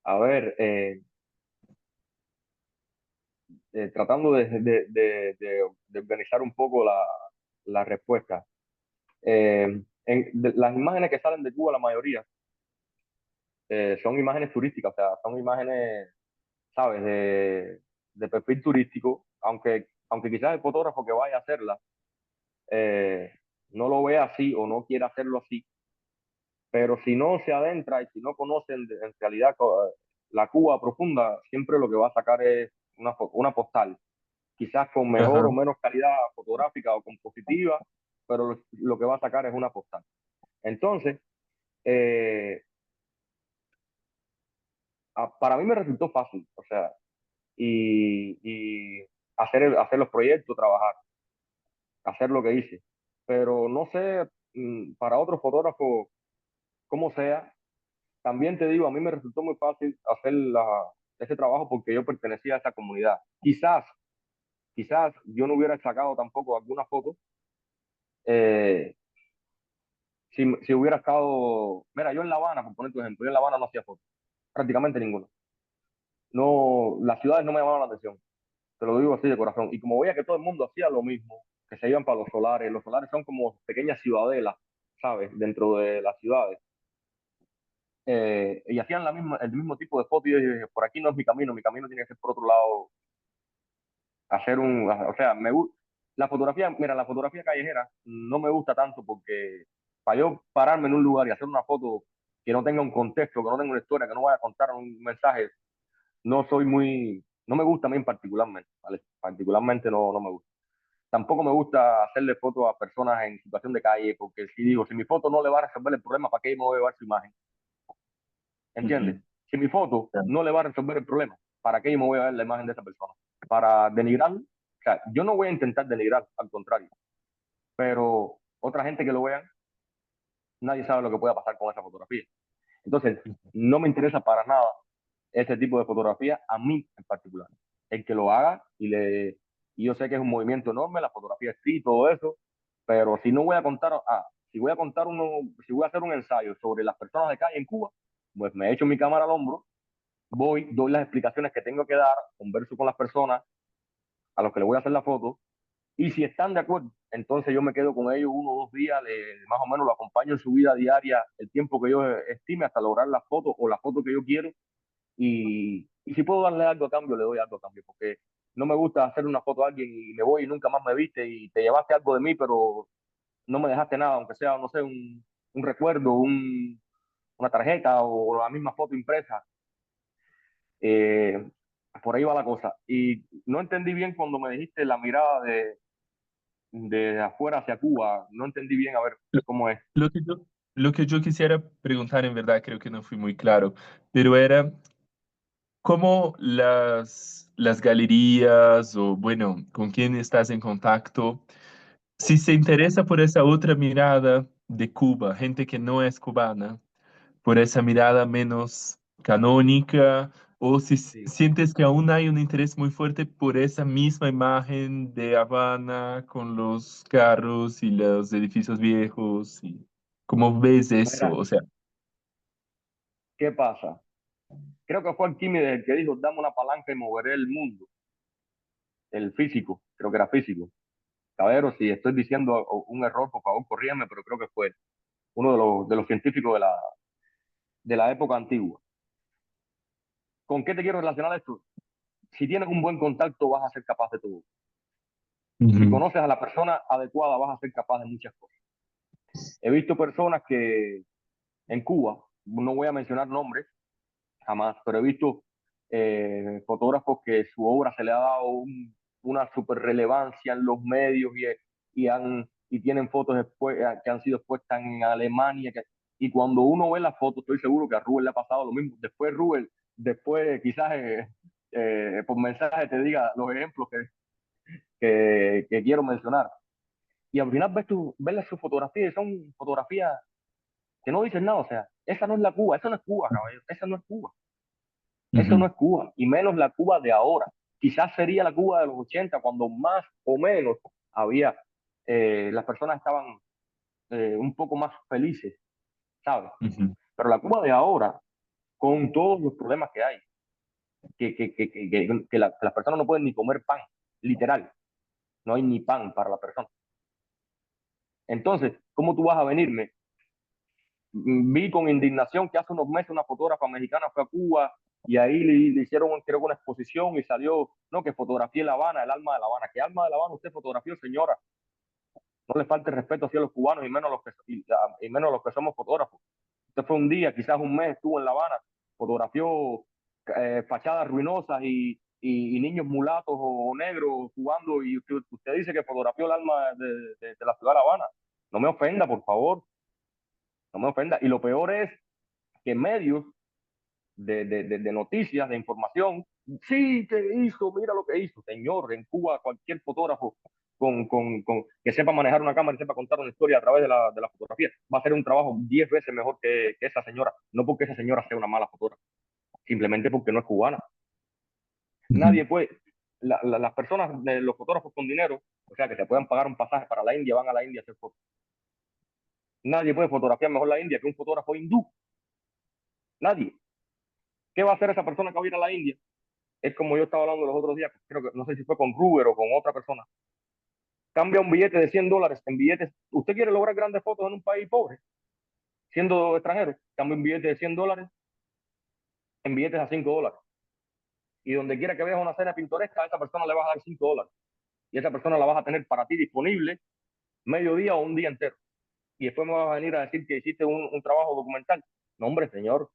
A ver, tratando de organizar un poco la respuesta. Las imágenes que salen de Cuba, la mayoría, son imágenes turísticas, o sea, son imágenes, ¿sabes?, de perfil turístico, aunque quizás el fotógrafo que vaya a hacerla eh, no lo vea así o no quiera hacerlo así, pero si no se adentra y si no conocen en realidad la Cuba profunda, siempre lo que va a sacar es una postal, quizás con mejor o Ajá, menos calidad fotográfica o compositiva, pero lo que va a sacar es una postal. Entonces, eh, para mí me resultó fácil, o sea, y hacer los proyectos, trabajar, hacer lo que hice. Pero no sé, para otros fotógrafos, cómo sea, también te digo, a mí me resultó muy fácil hacer ese trabajo porque yo pertenecía a esa comunidad. Quizás yo no hubiera sacado tampoco alguna foto eh, si hubiera estado, mira, yo en La Habana, por poner tu ejemplo, yo en La Habana no hacía fotos, prácticamente ninguna. No, las ciudades no me llamaban la atención, te lo digo así de corazón. Y como veía que todo el mundo hacía lo mismo, que se iban para los solares son como pequeñas ciudadelas, ¿sabes? Dentro de las ciudades. Y hacían el mismo tipo de fotos y yo dije, por aquí no es mi camino tiene que ser por otro lado, o sea, la fotografía, mira, la fotografía callejera no me gusta tanto porque para yo pararme en un lugar y hacer una foto que no tenga un contexto, que no tenga una historia, que no vaya a contar un mensaje, no me gusta a mí particularmente, ¿vale? Particularmente no me gusta. Tampoco me gusta hacerle fotos a personas en situación de calle, porque si digo, si mi foto no le va a resolver el problema, ¿para qué me voy a llevar su imagen? ¿Entiendes? ujú, Si mi foto ya, no le va a resolver el problema, ¿para qué me voy a ver la imagen de esa persona? ¿Para denigrar? O sea, yo no voy a intentar denigrar, al contrario, pero otra gente que lo vea, nadie sabe lo que pueda pasar con esa fotografía. Entonces, ujú, no me interesa para nada ese tipo de fotografía, a mí en particular. El que lo haga y yo sé que es un movimiento enorme, la fotografía sí, todo eso, pero si no voy a contar, si voy a hacer un ensayo sobre las personas de calle en Cuba, pues me echo mi cámara al hombro, doy las explicaciones que tengo que dar, converso con las personas a los que le voy a hacer la foto, y si están de acuerdo, entonces yo me quedo con ellos 1 o 2 días, más o menos lo acompaño en su vida diaria, el tiempo que yo estime hasta lograr la foto o la foto que yo quiero, y si puedo darle algo a cambio, le doy algo a cambio, porque no me gusta hacer una foto a alguien y me voy y nunca más me viste y te llevaste algo de mí, pero no me dejaste nada, aunque sea, no sé, un recuerdo, una tarjeta o la misma foto impresa. Eh, por ahí va la cosa. Y no entendí bien cuando me dijiste la mirada de afuera hacia Cuba, no entendí bien, a ver Lo, cómo es. lo que yo, lo que yo quisiera preguntar, en verdad, creo que no fui muy claro, pero era cómo las galerías o, bueno, con quién estás en contacto, si se interesa por esa otra mirada de Cuba, gente que no es cubana, por esa mirada menos canónica, o si Sí. sientes que aún hay un interés muy fuerte por esa misma imagen de Habana con los carros y los edificios viejos, y ¿cómo ves eso? Mira, O sea, ¿qué pasa? Creo que fue Arquímedes el que dijo, dame una palanca y moveré el mundo. El físico, creo que era físico. Caballero, si estoy diciendo un error, por favor, corrígeme, pero creo que fue uno de los científicos de la época antigua. ¿Con qué te quiero relacionar esto? Si tienes un buen contacto, vas a ser capaz de todo. Si ujú, conoces a la persona adecuada, vas a ser capaz de muchas cosas. He visto personas que en Cuba, no voy a mencionar nombres, jamás, pero he visto fotógrafos que su obra se le ha dado una super relevancia en los medios y tienen fotos después, que han sido expuestas en Alemania. Y cuando uno ve las fotos, estoy seguro que a Rubén le ha pasado lo mismo. Después, Rubén, después quizás por mensaje te diga los ejemplos que quiero mencionar. Y al final ves sus fotografías y son fotografías que no dicen nada. O sea, esa no es la Cuba, esa no es Cuba, caballero, esa no es Cuba. Eso no ujú, es Cuba, y menos la Cuba de ahora. Quizás sería la Cuba de los 80 cuando más o menos había, las personas estaban un poco más felices, ¿sabes? ujú, Pero la Cuba de ahora, con todos los problemas que hay, que las personas no pueden ni comer pan, literal, no hay ni pan para la persona. Entonces, ¿cómo tú vas a venirme? Vi con indignación que hace unos meses una fotógrafa mexicana fue a Cuba y ahí le hicieron, creo que una exposición y salió, no, que fotografía La Habana, el alma de La Habana. ¿Qué alma de La Habana usted fotografió, señora? No le falte respeto hacia los cubanos y menos los que somos fotógrafos. Usted fue un día, quizás un mes, estuvo en La Habana, fotografió fachadas ruinosas y niños mulatos o negros jugando y usted dice que fotografió el alma de la ciudad de La Habana. No me ofenda, por favor, no me ofenda. Y lo peor es que medios de noticias, de información. Sí, ¿qué hizo? Mira lo que hizo. Señor, en Cuba cualquier fotógrafo que sepa manejar una cámara y sepa contar una historia a través de la fotografía va a hacer un trabajo 10 veces mejor que esa señora. No porque esa señora sea una mala fotógrafa, simplemente porque no es cubana. ujú, Nadie puede, las personas, los fotógrafos con dinero, o sea, que se puedan pagar un pasaje para la India, van a la India a hacer fotos. Nadie puede fotografiar mejor la India que un fotógrafo hindú. Nadie. ¿Qué va a hacer esa persona que va a ir a la India? Es como yo estaba hablando los otros días, creo que no sé si fue con Ruber o con otra persona. Cambia un billete de $100 en billetes. ¿Usted quiere lograr grandes fotos en un país pobre, siendo extranjero? Cambia un billete de $100 en billetes a $5. Y donde quiera que veas una cena pintoresca, a esa persona le vas a dar $5. Y esa persona la vas a tener para ti disponible mediodía o un día entero. Y después me vas a venir a decir que hiciste un trabajo documental. No, hombre, señor,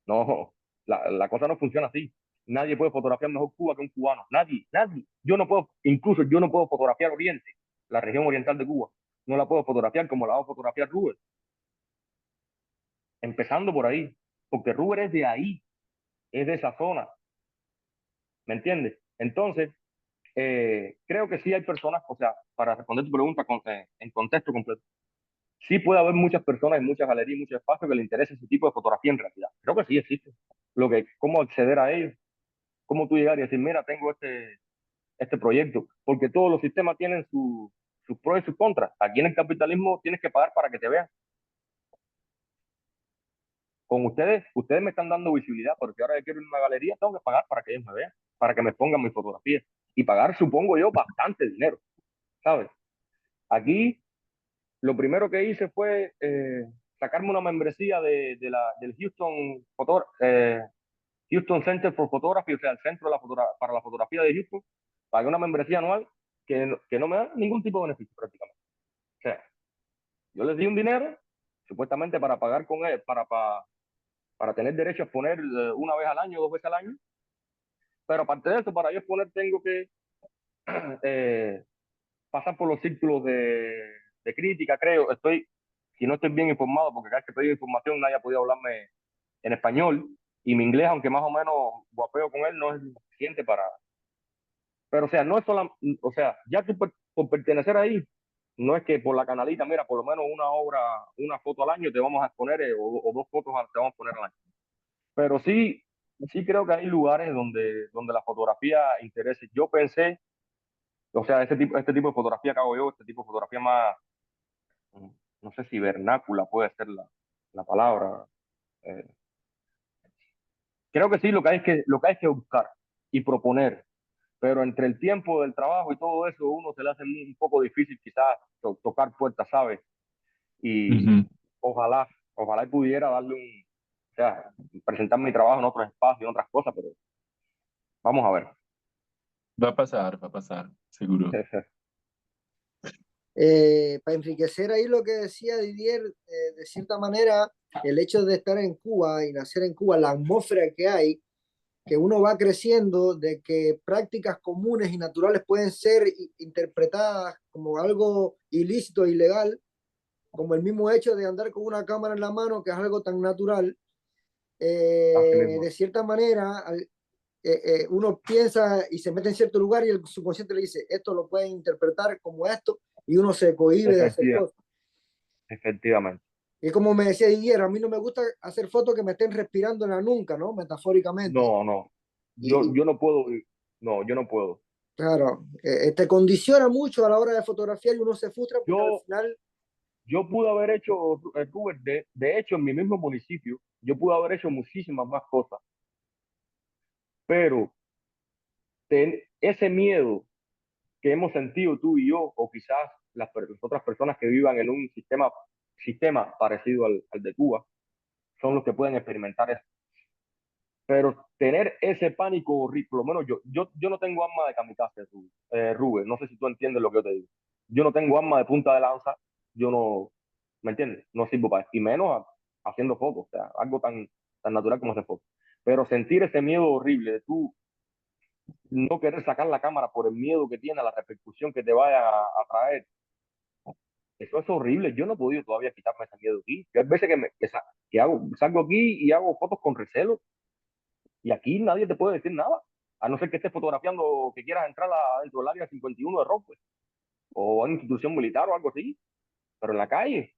no, la cosa no funciona así. Nadie puede fotografiar mejor Cuba que un cubano. Nadie, nadie. Yo no puedo, incluso yo no puedo fotografiar Oriente, la región oriental de Cuba. No la puedo fotografiar como la va a fotografiar Ruber. Empezando por ahí. Porque Ruber es de ahí, es de esa zona. ¿Me entiendes? Entonces, creo que sí hay personas, o sea, para responder tu pregunta en contexto completo, sí puede haber muchas personas en muchas galerías, muchos espacios que les interese ese tipo de fotografía en realidad. Creo que sí existe. Cómo acceder a ellos, cómo tú llegar y decir, mira, tengo este proyecto, porque todos los sistemas tienen sus pros y sus contras. Aquí en el capitalismo tienes que pagar para que te vean. Con ustedes me están dando visibilidad, porque ahora yo quiero ir a una galería, tengo que pagar para que ellos me vean, para que me pongan mis fotografías. Y pagar, supongo yo, bastante dinero, ¿sabes? Aquí lo primero que hice fue sacarme una membresía del Houston Center for Photography, o sea, el centro para la fotografía de Houston. Pagué una membresía anual que no me da ningún tipo de beneficio prácticamente. O sea, yo les di un dinero, supuestamente para pagar con él, para tener derecho a exponer una vez al año, 2 veces al año, pero aparte de eso, para yo exponer tengo que eh, pasar por los círculos de crítica, creo. Si no estoy bien informado, porque cada vez que he pedido información nadie ha podido hablarme en español, y mi inglés, aunque más o menos guapeo con él, no es suficiente para... Pero, o sea, no es solo... O sea, ya tú por pertenecer ahí, no es que por la canalita, mira, por lo menos una obra, una foto al año te vamos a exponer, o dos fotos te vamos a poner al año. Pero sí, sí creo que hay lugares donde la fotografía interesa. Yo pensé, o sea, este tipo de fotografía que hago yo, este tipo de fotografía más, mm, no sé si vernácula puede ser la palabra. eh, Creo que sí, lo que hay es que buscar y proponer, pero entre el tiempo del trabajo y todo eso, uno se le hace un poco difícil quizás tocar puertas, ¿sabes? Y Ujú. ojalá, ojalá y pudiera darle o sea, presentar mi trabajo en otros espacios, en otras cosas, pero vamos a ver. Va a pasar, seguro. Para enriquecer ahí lo que decía Didier, de cierta manera, el hecho de estar en Cuba y nacer en Cuba, la atmósfera que hay, que uno va creciendo, de que prácticas comunes y naturales pueden ser interpretadas como algo ilícito, ilegal, como el mismo hecho de andar con una cámara en la mano, que es algo tan natural. Así mismo. De cierta manera, uno piensa y se mete en cierto lugar y el subconsciente le dice, esto lo pueden interpretar como esto, y uno se cohíbe de hacer Efectiva, cosas. efectivamente. Y como me decía Didier, a mí no me gusta hacer fotos que me estén respirando en la nuca, ¿no? Metafóricamente. No, no. Y Yo no puedo, no, yo no puedo. claro, te condiciona mucho a la hora de fotografiar y uno se frustra porque al Yo, final, yo pude haber hecho, Rubén, de hecho, en mi mismo municipio, yo pude haber hecho muchísimas más cosas, pero ese miedo que hemos sentido tú y yo, o quizás las otras personas que vivan en un sistema parecido al de Cuba, son los que pueden experimentar eso. Pero tener ese pánico horrible, por lo menos yo no tengo alma de kamikaze, Rubén, no sé si tú entiendes lo que yo te digo. Yo no tengo alma de punta de lanza, yo no, ¿me entiendes? No sirvo para eso, y menos haciendo fotos, o sea, algo tan natural como hacer fotos. Pero sentir ese miedo horrible de tú no querer sacar la cámara por el miedo que tiene a la repercusión que te vaya a traer, eso es horrible. Yo no he podido todavía quitarme ese miedo aquí. Hay veces que salgo aquí y hago fotos con recelo, y aquí nadie te puede decir nada, a no ser que estés fotografiando, que quieras entrar dentro del área 51 de Roswell o a una institución militar o algo así, pero en la calle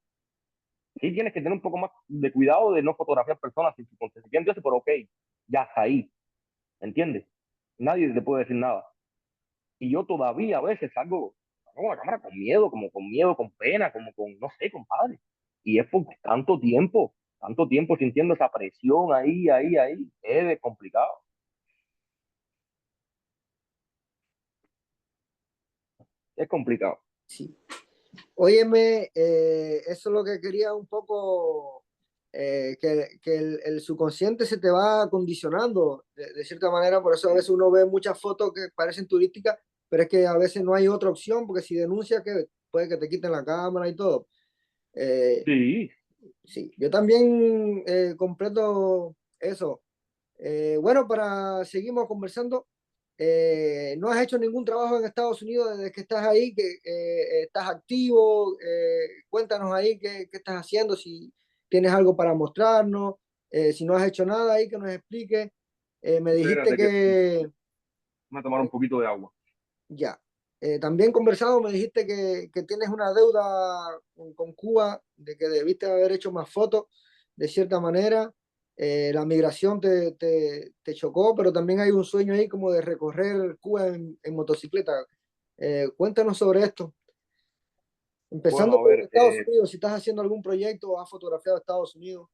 sí tienes que tener un poco más de cuidado de no fotografiar personas sin su consentimiento, pero ok, ya está ahí, ¿entiendes? Nadie te puede decir nada. Y yo todavía a veces salgo con la cámara con miedo, como con miedo, con pena, como con, no sé, compadre. Y es por tanto tiempo sintiendo esa presión ahí, es complicado, es complicado. sí. Óyeme, eso es lo que quería un poco, que el subconsciente se te va condicionando de cierta manera, por eso a veces uno ve muchas fotos que parecen turísticas, pero es que a veces no hay otra opción, porque si denuncias que puede que te quiten la cámara y todo. Eh, Sí, sí, yo también completo eso. Bueno, para seguimos conversando. ¿No has hecho ningún trabajo en Estados Unidos desde que estás ahí, que estás activo? Cuéntanos ahí qué estás haciendo, si tienes algo para mostrarnos, si no has hecho nada ahí, que nos explique. Me dijiste espérate que que me voy a tomar un poquito de agua. ya. También conversado, me dijiste que tienes una deuda con Cuba, de que debiste haber hecho más fotos, de cierta manera. La migración te chocó, pero también hay un sueño ahí como de recorrer Cuba en motocicleta. Cuéntanos sobre esto. Empezando Bueno, por Estados Unidos, si estás haciendo algún proyecto o has fotografiado Estados Unidos.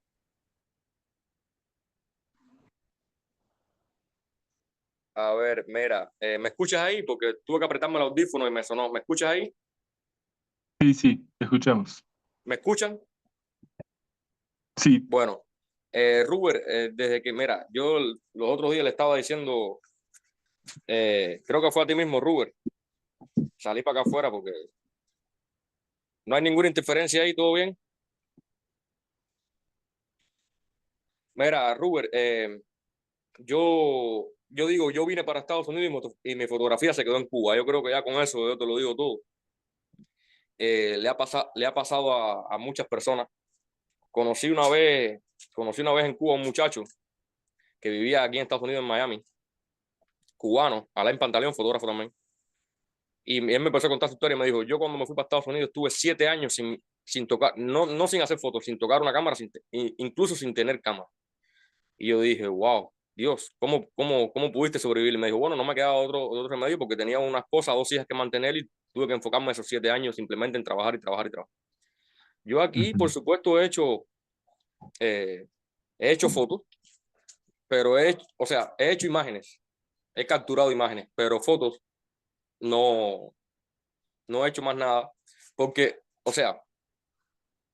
a ver, mira, ¿me escuchas ahí? Porque tuve que apretarme el audífono y me sonó. ¿Me escuchas ahí? Sí, sí, te escuchamos. ¿Me escuchan? Sí, Bueno, Ruber, desde que, mira, yo los otros días le estaba diciendo, creo que fue a ti mismo, Ruber, salí para acá afuera porque no hay ninguna interferencia ahí, ¿todo bien? Mira, Ruber, yo digo, yo vine para Estados Unidos y mi fotografía se quedó en Cuba. Yo creo que ya con eso yo te lo digo todo. Le ha pasado a muchas personas. Conocí una vez, conocí una vez en Cuba un muchacho que vivía aquí en Estados Unidos, en Miami, cubano, Alain Pantaleón, fotógrafo también. Y él me empezó a contar su historia y me dijo, yo cuando me fui para Estados Unidos estuve 7 años sin tocar, no sin hacer fotos, sin tocar una cámara, incluso sin tener cámara. Y yo dije, wow, Dios, ¿cómo pudiste sobrevivir? Y me dijo, bueno, no me quedaba otro remedio porque tenía una esposa, 2 hijas que mantener y tuve que enfocarme esos 7 años simplemente en trabajar y trabajar y trabajar. Yo aquí, por supuesto, he hecho fotos, pero o sea, he hecho imágenes, he capturado imágenes, pero fotos no, no he hecho más nada, porque, o sea,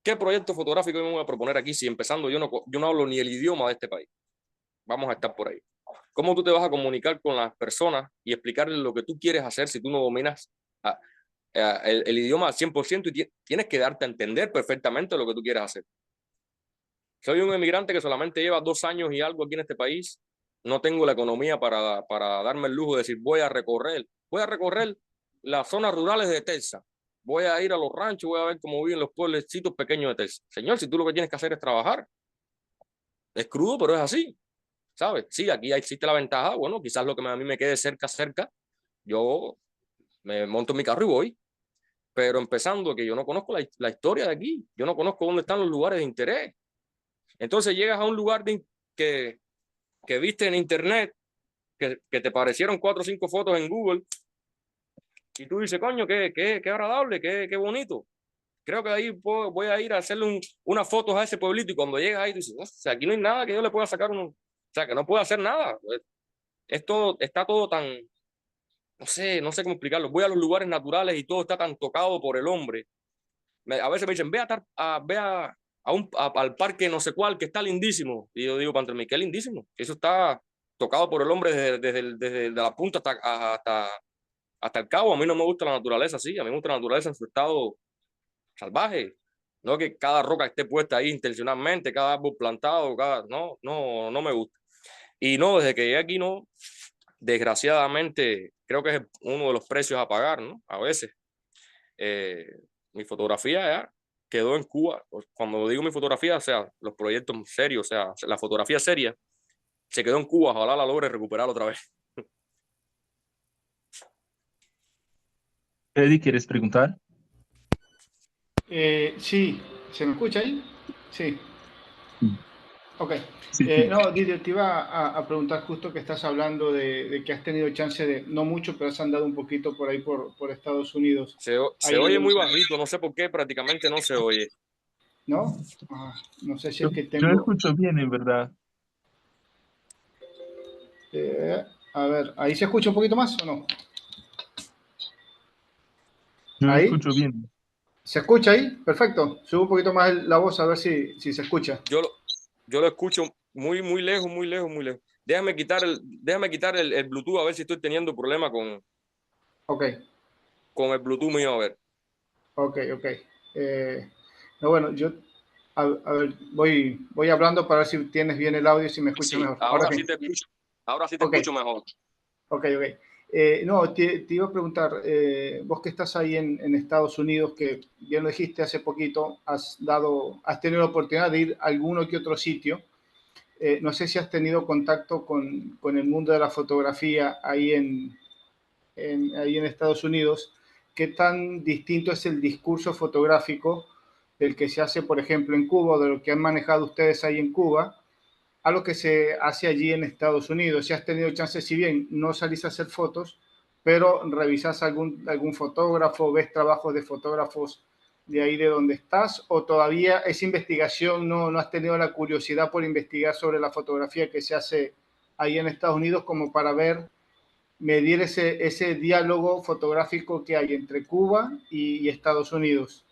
¿qué proyecto fotográfico me voy a proponer aquí si empezando yo no hablo ni el idioma de este país? Vamos a estar por ahí. ¿Cómo tú te vas a comunicar con las personas y explicarles lo que tú quieres hacer si tú no dominas el idioma al 100% y tienes que darte a entender perfectamente lo que tú quieres hacer? Soy un emigrante que solamente lleva 2 años y algo aquí en este país. No tengo la economía para darme el lujo de decir voy a recorrer las zonas rurales de Texas. Voy a ir a los ranchos, voy a ver cómo viven los pueblecitos pequeños de Texas. Señor, si tú lo que tienes que hacer es trabajar. Es crudo, pero es así, ¿sabes? Sí, aquí existe la ventaja. Bueno, quizás lo que a mí me quede cerca, yo me monto en mi carro y voy. Pero empezando que yo no conozco la historia de aquí. Yo no conozco dónde están los lugares de interés. Entonces llegas a un lugar que viste en internet, que te parecieron 4 o 5 fotos en Google, y tú dices, coño, qué agradable, qué bonito. Creo que ahí voy a ir a hacerle unas fotos a ese pueblito, y cuando llegas ahí, tú dices, o sea, aquí no hay nada que yo le pueda sacar o sea, que no puedo hacer nada. Está todo tan, no sé cómo explicarlo. Voy a los lugares naturales y todo está tan tocado por el hombre. A veces me dicen, al parque no sé cuál, que está lindísimo. Y yo digo, para mí, qué lindísimo. Eso está tocado por el hombre desde la punta hasta el cabo. A mí no me gusta la naturaleza así. A mí me gusta la naturaleza en su estado salvaje. No que cada roca esté puesta ahí intencionalmente, cada árbol plantado, no me gusta. Y no, desde que llegué aquí, no, desgraciadamente, creo que es uno de los precios a pagar, ¿no? A veces. Mi fotografía ya quedó en Cuba. Cuando digo mi fotografía, o sea, los proyectos serios, o sea, la fotografía seria, se quedó en Cuba. Ojalá la logre recuperar otra vez. Eddie, ¿quieres preguntar? Sí, ¿se me escucha ahí? Sí, Sí, ok. sí, sí. No, Didier, te iba a preguntar justo que estás hablando de que has tenido chance de, no mucho, pero has andado un poquito por ahí por Estados Unidos. Se Ahí, oye muy bajito, no sé por qué, prácticamente no se oye. ¿no? Ah, no sé si Yo, es que yo tengo... escucho bien, en verdad. eh, a ver, ¿ahí se escucha un poquito más o no? Yo ¿Ahí? escucho bien. ¿Se escucha ahí? Perfecto. Subo un poquito más la voz a ver si se escucha. Yo lo escucho muy lejos, muy lejos, muy lejos. Déjame quitar el Bluetooth a ver si estoy teniendo problema Ok, con el Bluetooth mío, a ver. ok, ok. No, bueno, yo a ver, voy hablando para ver si tienes bien el audio y si me escuchas Sí, mejor. Ahora sí. ahora sí te Ok, escucho mejor. ok, ok. No, te iba a preguntar, vos que estás ahí en Estados Unidos, que bien lo dijiste hace poquito, has tenido la oportunidad de ir a alguno que otro sitio. No sé si has tenido contacto con el mundo de la fotografía ahí ahí en Estados Unidos. ¿Qué tan distinto es el discurso fotográfico del que se hace, por ejemplo, en Cuba, o de lo que han manejado ustedes ahí en Cuba, a lo que se hace allí en Estados Unidos? Si has tenido chance, si bien no salís a hacer fotos, pero revisás algún fotógrafo, ves trabajos de fotógrafos de ahí de donde estás, o todavía esa investigación no has tenido la curiosidad por investigar sobre la fotografía que se hace ahí en Estados Unidos, como para medir ese diálogo fotográfico que hay entre Cuba y Estados Unidos.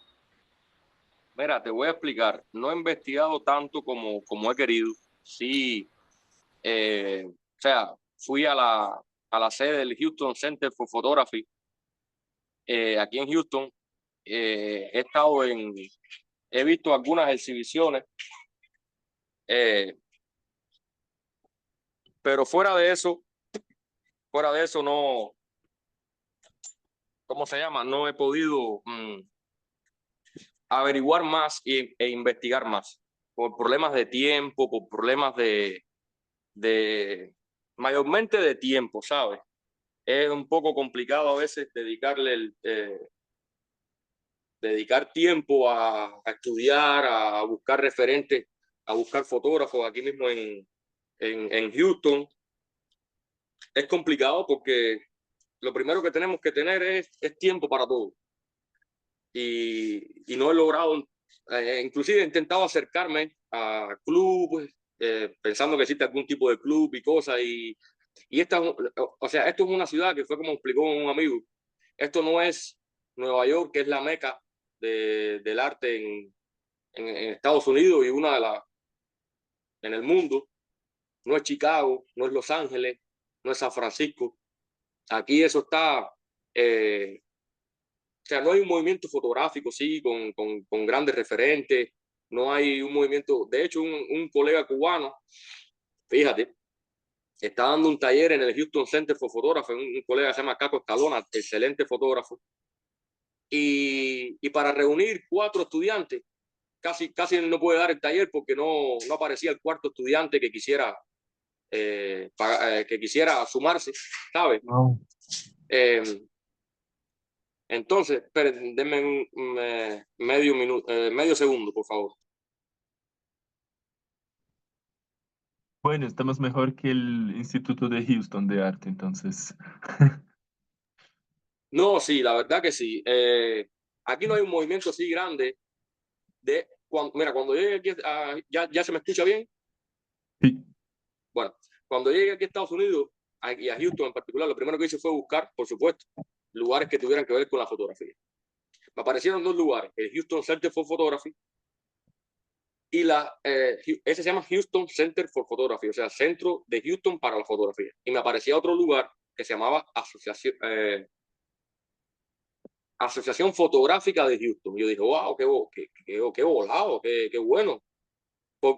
Mira, te voy a explicar. No he investigado tanto como he querido. Sí, o sea, fui a la sede del Houston Center for Photography, aquí en Houston. He visto algunas exhibiciones, eh, pero fuera de eso no, ¿cómo se llama? No he podido averiguar más e investigar más por problemas de tiempo, por problemas de mayormente de tiempo, ¿sabes? es un poco complicado a veces dedicar tiempo a estudiar, a buscar referentes, a buscar fotógrafos aquí mismo en Houston. Es complicado porque lo primero que tenemos que tener es tiempo para todo. Y no he logrado, inclusive he intentado acercarme a clubes, pensando que existe algún tipo de club y cosas. Y esta, o sea, esto es una ciudad que fue como explicó un amigo. Esto no es Nueva York, que es la meca del arte en Estados Unidos y una de las en el mundo. No es Chicago, no es Los Ángeles, no es San Francisco. Aquí eso está, o sea, no hay un movimiento fotográfico, sí, con grandes referentes, no hay un movimiento, de hecho, un colega cubano, fíjate, está dando un taller en el Houston Center for Photography, un colega que se llama Caco Escalona, excelente fotógrafo, y para reunir 4 estudiantes, casi no puede dar el taller porque no aparecía el cuarto estudiante que quisiera sumarse, ¿sabes? Wow. Entonces, esperen, denme medio minuto, medio segundo, por favor. Bueno, estamos mejor que el Instituto de Houston de Arte, entonces. No, sí, la verdad que sí. Aquí no hay un movimiento así grande mira, cuando llegue aquí, ya se me escucha bien. Sí. Bueno, cuando llegue aquí a Estados Unidos y a Houston en particular, lo primero que hice fue buscar, por supuesto, lugares que tuvieran que ver con la fotografía. Me aparecieron 2 lugares, el Houston Center for Photography y ese se llama Houston Center for Photography, o sea, Centro de Houston para la Fotografía. Y me aparecía otro lugar que se llamaba Asociación Fotográfica de Houston. Y yo dije, wow, qué volado, qué bueno.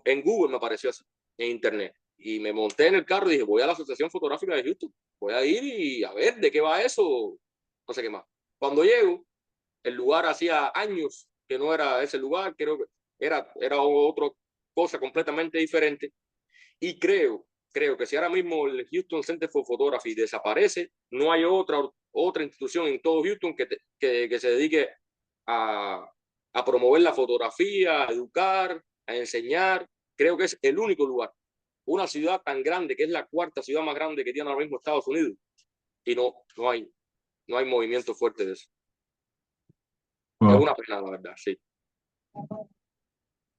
En Google me apareció así, en internet. Y me monté en el carro y dije, voy a la Asociación Fotográfica de Houston. Voy a ir y a ver de qué va eso. No sé qué más. Cuando llego, el lugar hacía años que no era ese lugar, creo que era otra cosa completamente diferente. Y creo que si ahora mismo el Houston Center for Photography desaparece, no hay otra institución en todo Houston que se dedique a, a promover la fotografía, a educar, a enseñar. Creo que es el único lugar. Una ciudad tan grande, que es la 4ª ciudad más grande que tiene ahora mismo Estados Unidos, y no hay movimiento fuerte de eso. Es Wow. una pena, la verdad, sí.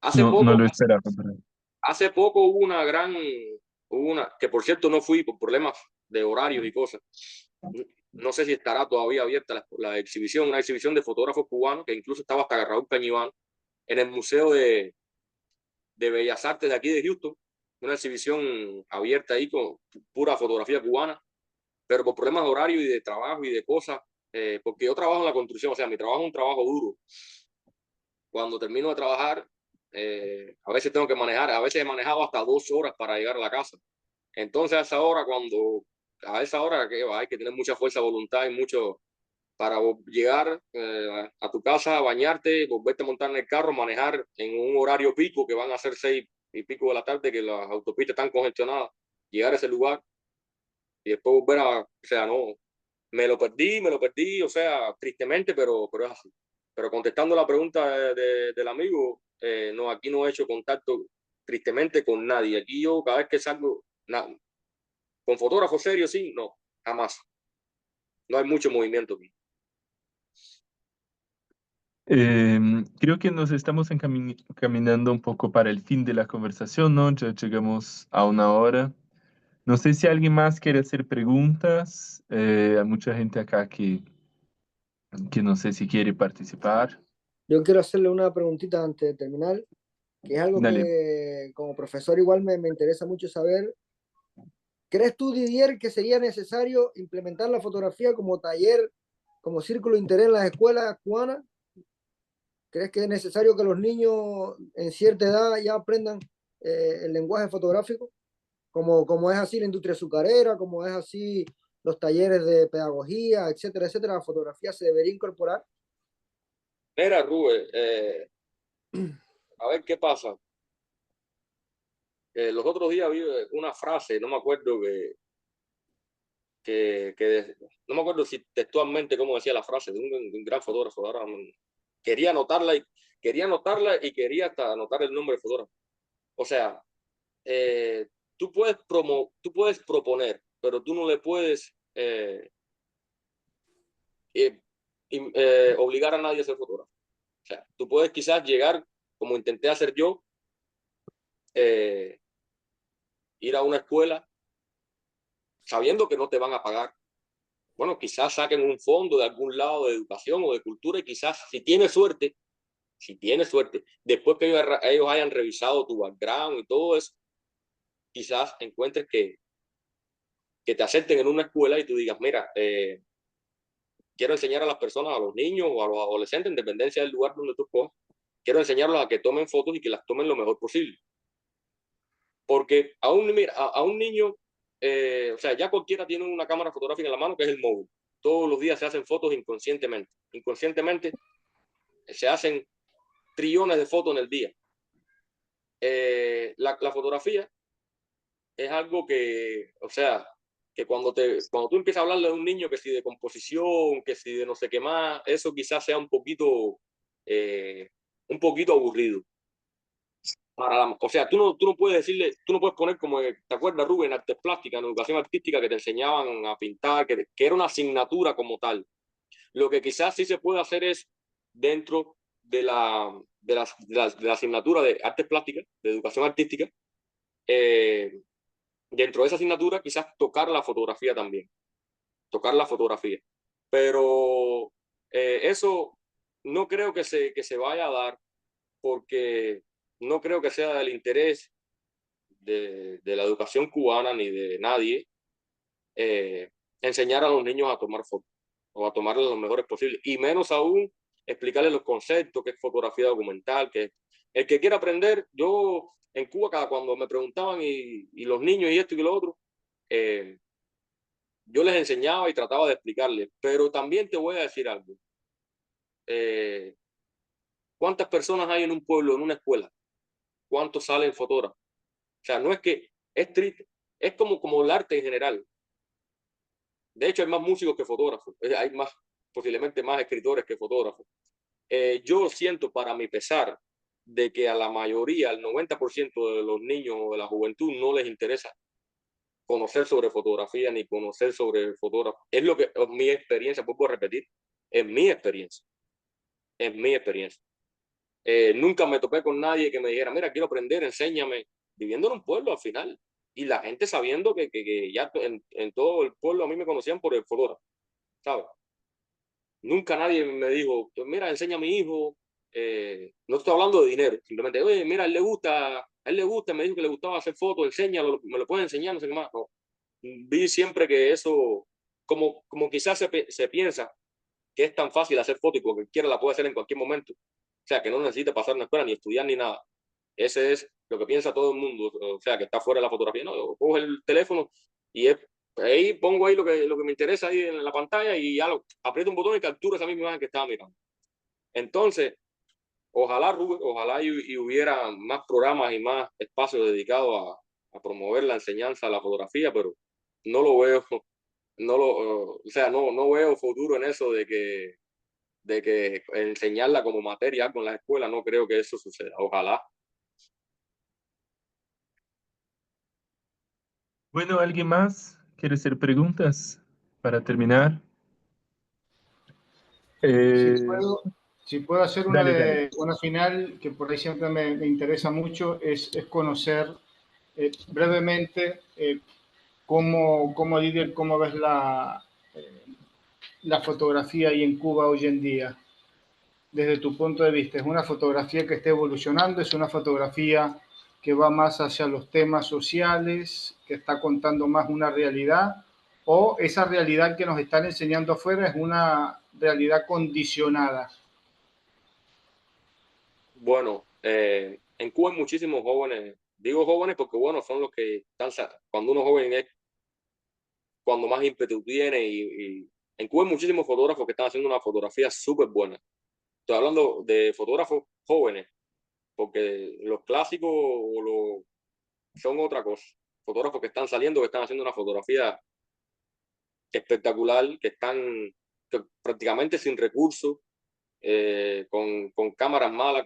Hace No, no poco, lo esperaba. Pero... hace poco que por cierto no fui por problemas de horarios y cosas. No sé si estará todavía abierta la exhibición, una exhibición de fotógrafos cubanos, que incluso estaba hasta Raúl Cañiván, en el Museo de Bellas Artes de aquí de Houston, una exhibición abierta ahí con pura fotografía cubana, pero por problemas de horario y de trabajo y de cosas, porque yo trabajo en la construcción, o sea, mi trabajo es un trabajo duro. Cuando termino de trabajar, a veces tengo que manejar, a veces he manejado hasta 2 horas para llegar a la casa. Entonces a esa hora que hay que tener mucha fuerza de voluntad y mucho para llegar a tu casa, bañarte, volverte a montar en el carro, manejar en un horario pico que van a ser 6:00 de la tarde, que las autopistas están congestionadas, llegar a ese lugar y después volver o sea, no, me lo perdí, o sea, tristemente, pero es así. Pero contestando la pregunta del amigo, no, aquí no he hecho contacto tristemente con nadie. Aquí yo cada vez que salgo, con fotógrafos serios, sí, no, jamás. No hay mucho movimiento aquí. Creo que nos estamos caminando un poco para el fin de la conversación, ¿no? Ya llegamos a 1 hora. No sé si alguien más quiere hacer preguntas. Hay mucha gente acá que no sé si quiere participar. Yo quiero hacerle una preguntita antes de terminar, que es algo Dale. que como profesor igual me interesa mucho saber. ¿Crees tú, Didier, que sería necesario implementar la fotografía como taller, como círculo de interés en las escuelas cubanas? ¿Crees que es necesario que los niños en cierta edad ya aprendan el lenguaje fotográfico? Como es así la industria azucarera, como es así los talleres de pedagogía, etcétera, etcétera, la fotografía se debería incorporar. Mira, Rubén, a ver qué pasa. Los otros días vi una frase, no me acuerdo, no me acuerdo si textualmente cómo decía la frase, de un gran fotógrafo, ahora quería anotarla y quería hasta anotar el nombre del fotógrafo. O sea, tú puedes proponer, pero tú no le puedes obligar a nadie a ser fotógrafo. O sea, tú puedes quizás llegar, como intenté hacer yo, ir a una escuela sabiendo que no te van a pagar. Bueno, quizás saquen un fondo de algún lado de educación o de cultura y quizás, si tienes suerte, después que ellos hayan revisado tu background y todo eso, quizás encuentres que te acepten en una escuela y tú digas, mira, quiero enseñar a las personas, a los niños o a los adolescentes, en dependencia del lugar donde tú escojas, quiero enseñarlos a que tomen fotos y que las tomen lo mejor posible. Porque a un niño, o sea, ya cualquiera tiene una cámara fotográfica en la mano que es el móvil. Todos los días se hacen fotos inconscientemente. Inconscientemente se hacen trillones de fotos en el día. La fotografía es algo que, o sea, que cuando tú empiezas a hablarle de un niño que si de composición, que si de no sé qué más, eso quizás sea eh, un poquito aburrido. O sea, tú no puedes decirle, tú no puedes poner como, ¿te acuerdas, Rubén, artes plásticas, en educación artística, que te enseñaban a pintar, que era una asignatura como tal? Lo que quizás sí se puede hacer es dentro de la asignatura de artes plásticas, de educación artística, eh, dentro de esa asignatura quizás tocar la fotografía también, tocar la fotografía. Pero eso no creo que se vaya a dar porque no creo que sea del interés de la educación cubana ni de nadie eh, enseñar a los niños a tomar fotos o a tomarlas lo mejores posible y menos aún explicarles los conceptos, qué es fotografía documental, que el que quiera aprender, yo en Cuba cuando me preguntaban y los niños y esto y lo otro, eh, yo les enseñaba y trataba de explicarles, pero también te voy a decir algo. Eh, ¿Cuántas personas hay en un pueblo, en una escuela? ¿Cuántos salen fotógrafos? O sea, no es que es triste, es como el arte en general. De hecho, hay más músicos que fotógrafos, hay más, posiblemente más escritores que fotógrafos. Yo siento, para mi pesar, de que a la mayoría, al 90% de los niños o de la juventud no les interesa conocer sobre fotografía ni conocer sobre fotógrafo. Es lo que es mi experiencia, puedo repetir, es mi experiencia, es mi experiencia. Nunca me topé con nadie que me dijera, mira, quiero aprender, enséñame, viviendo en un pueblo al final. Y la gente sabiendo que ya en todo el pueblo a mí me conocían por el fotógrafo, ¿sabes? Nunca nadie me dijo, mira, enseña a mi hijo. No estoy hablando de dinero, simplemente, oye, mira, a él le gusta, me dijo que le gustaba hacer fotos, enséñalo, me lo puede enseñar, no sé qué más. No. Vi siempre que eso, como quizás se piensa que es tan fácil hacer fotos y cualquiera la puede hacer en cualquier momento. O sea, que no necesita pasar una escuela ni estudiar ni nada. Ese es lo que piensa todo el mundo, o sea, que está fuera de la fotografía. No, yo cojo el teléfono y ahí pongo ahí lo que me interesa ahí en la pantalla y ya aprieto un botón y captura esa misma imagen que estaba mirando. Entonces, ojalá, Rubén, ojalá y hubiera más programas y más espacios dedicados a promover la enseñanza de la fotografía, pero no lo veo, o sea, no veo futuro en eso de que enseñarla como materia con las escuelas, no creo que eso suceda, ojalá. Bueno, ¿alguien más quiere hacer preguntas para terminar? Si Eh, puedo, si puedo hacer dale, dale. una final que por ahí siempre me interesa mucho, es conocer brevemente cómo, Didier, cómo ves la fotografía ahí en Cuba hoy en día, desde tu punto de vista. ¿Es una fotografía que está evolucionando? ¿Es una fotografía que va más hacia los temas sociales, que está contando más una realidad? ¿O esa realidad que nos están enseñando afuera es una realidad condicionada? Bueno, en Cuba hay muchísimos jóvenes, digo jóvenes porque bueno, son los que están, cuando uno es joven es cuando más ímpetu tiene y en Cuba hay muchísimos fotógrafos que están haciendo una fotografía súper buena. Estoy hablando de fotógrafos jóvenes, porque los clásicos son otra cosa. Fotógrafos que están saliendo, que están haciendo una fotografía espectacular, que están prácticamente sin recursos, con cámaras malas,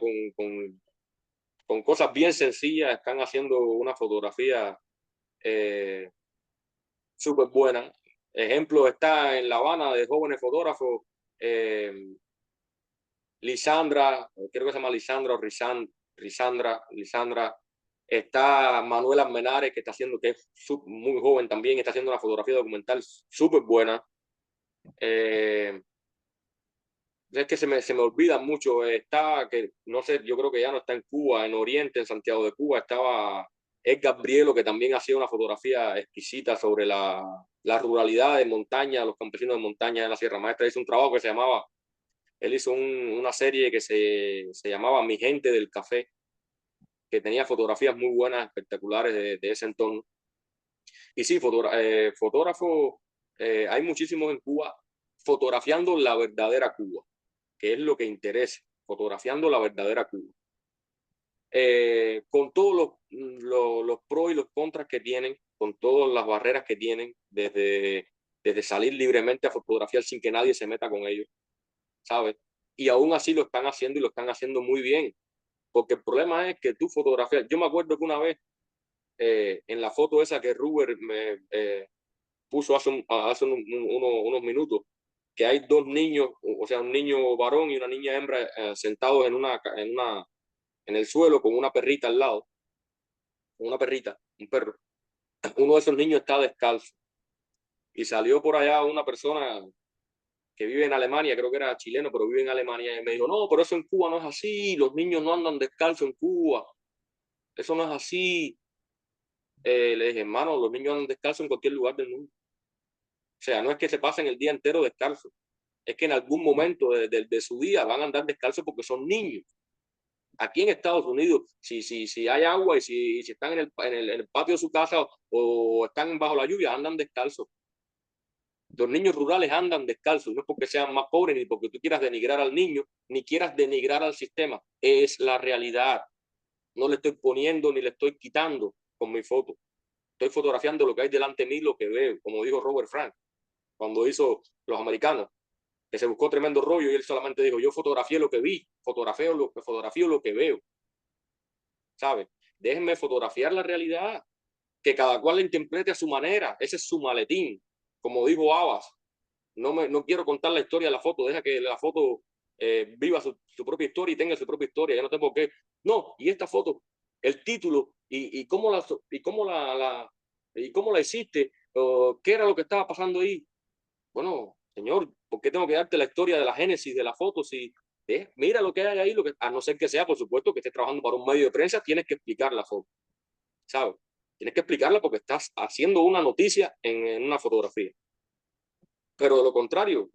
con cosas bien sencillas, están haciendo una fotografía súper buena. Ejemplo, está en La Habana de jóvenes fotógrafos, Lisandra, creo que se llama Lisandra o Lisandra. Está Manuel Almenares, que está haciendo, que es muy joven también, está haciendo una fotografía documental súper buena. Es que se me olvida mucho. Está, que no sé, yo creo que ya no está en Cuba, en Oriente, en Santiago de Cuba, estaba Edgar Brielo, que también hacía una fotografía exquisita sobre la ruralidad de montaña, los campesinos de montaña en la Sierra Maestra. Hizo un trabajo que se llamaba, él hizo una serie que se llamaba Mi Gente del Café, que tenía fotografías muy buenas, espectaculares de ese entorno. Y sí, fotógrafos, hay muchísimos en Cuba fotografiando la verdadera Cuba, que es lo que interesa, fotografiando la verdadera Cuba. Con todos los pros y los contras que tienen, con todas las barreras que tienen, desde salir libremente a fotografiar sin que nadie se meta con ellos, ¿sabes? Y aún así lo están haciendo y lo están haciendo muy bien, porque el problema es que tú fotografías, yo me acuerdo que una vez en la foto esa que Ruber me puso hace unos minutos, que hay dos niños, o sea, un niño varón y una niña hembra sentados en el suelo con una perrita al lado, una perrita, un perro. Uno de esos niños está descalzo y salió por allá una persona que vive en Alemania, creo que era chileno, pero vive en Alemania, y me dijo, no, pero eso en Cuba no es así, los niños no andan descalzo en Cuba, eso no es así. Le dije, hermano, los niños andan descalzo en cualquier lugar del mundo. O sea, no es que se pasen el día entero descalzo, es que en algún momento de su día van a andar descalzo porque son niños. Aquí en Estados Unidos, si hay agua y si están en el patio de su casa o están bajo la lluvia, andan descalzos. Los niños rurales andan descalzos, no es porque sean más pobres ni porque tú quieras denigrar al niño, ni quieras denigrar al sistema. Es la realidad. No le estoy poniendo ni le estoy quitando con mi foto. Estoy fotografiando lo que hay delante de mí, lo que veo, como dijo Robert Frank cuando hizo Los Americanos, que se buscó tremendo rollo y él solamente dijo, yo fotografié lo que vi, fotografío lo que veo, ¿sabes? Déjenme fotografiar la realidad, que cada cual la interprete a su manera, ese es su maletín, como dijo Abbas, no quiero contar la historia de la foto, deja que la foto viva su propia historia y tenga su propia historia, ya no tengo por qué, no, y esta foto, el título y cómo la hiciste, qué era lo que estaba pasando ahí. Bueno, señor, ¿por qué tengo que darte la historia de la génesis de la foto? Si mira lo que hay ahí, a no ser que sea, por supuesto, que estés trabajando para un medio de prensa, tienes que explicar la foto, ¿sabes? Tienes que explicarla porque estás haciendo una noticia en una fotografía. Pero de lo contrario,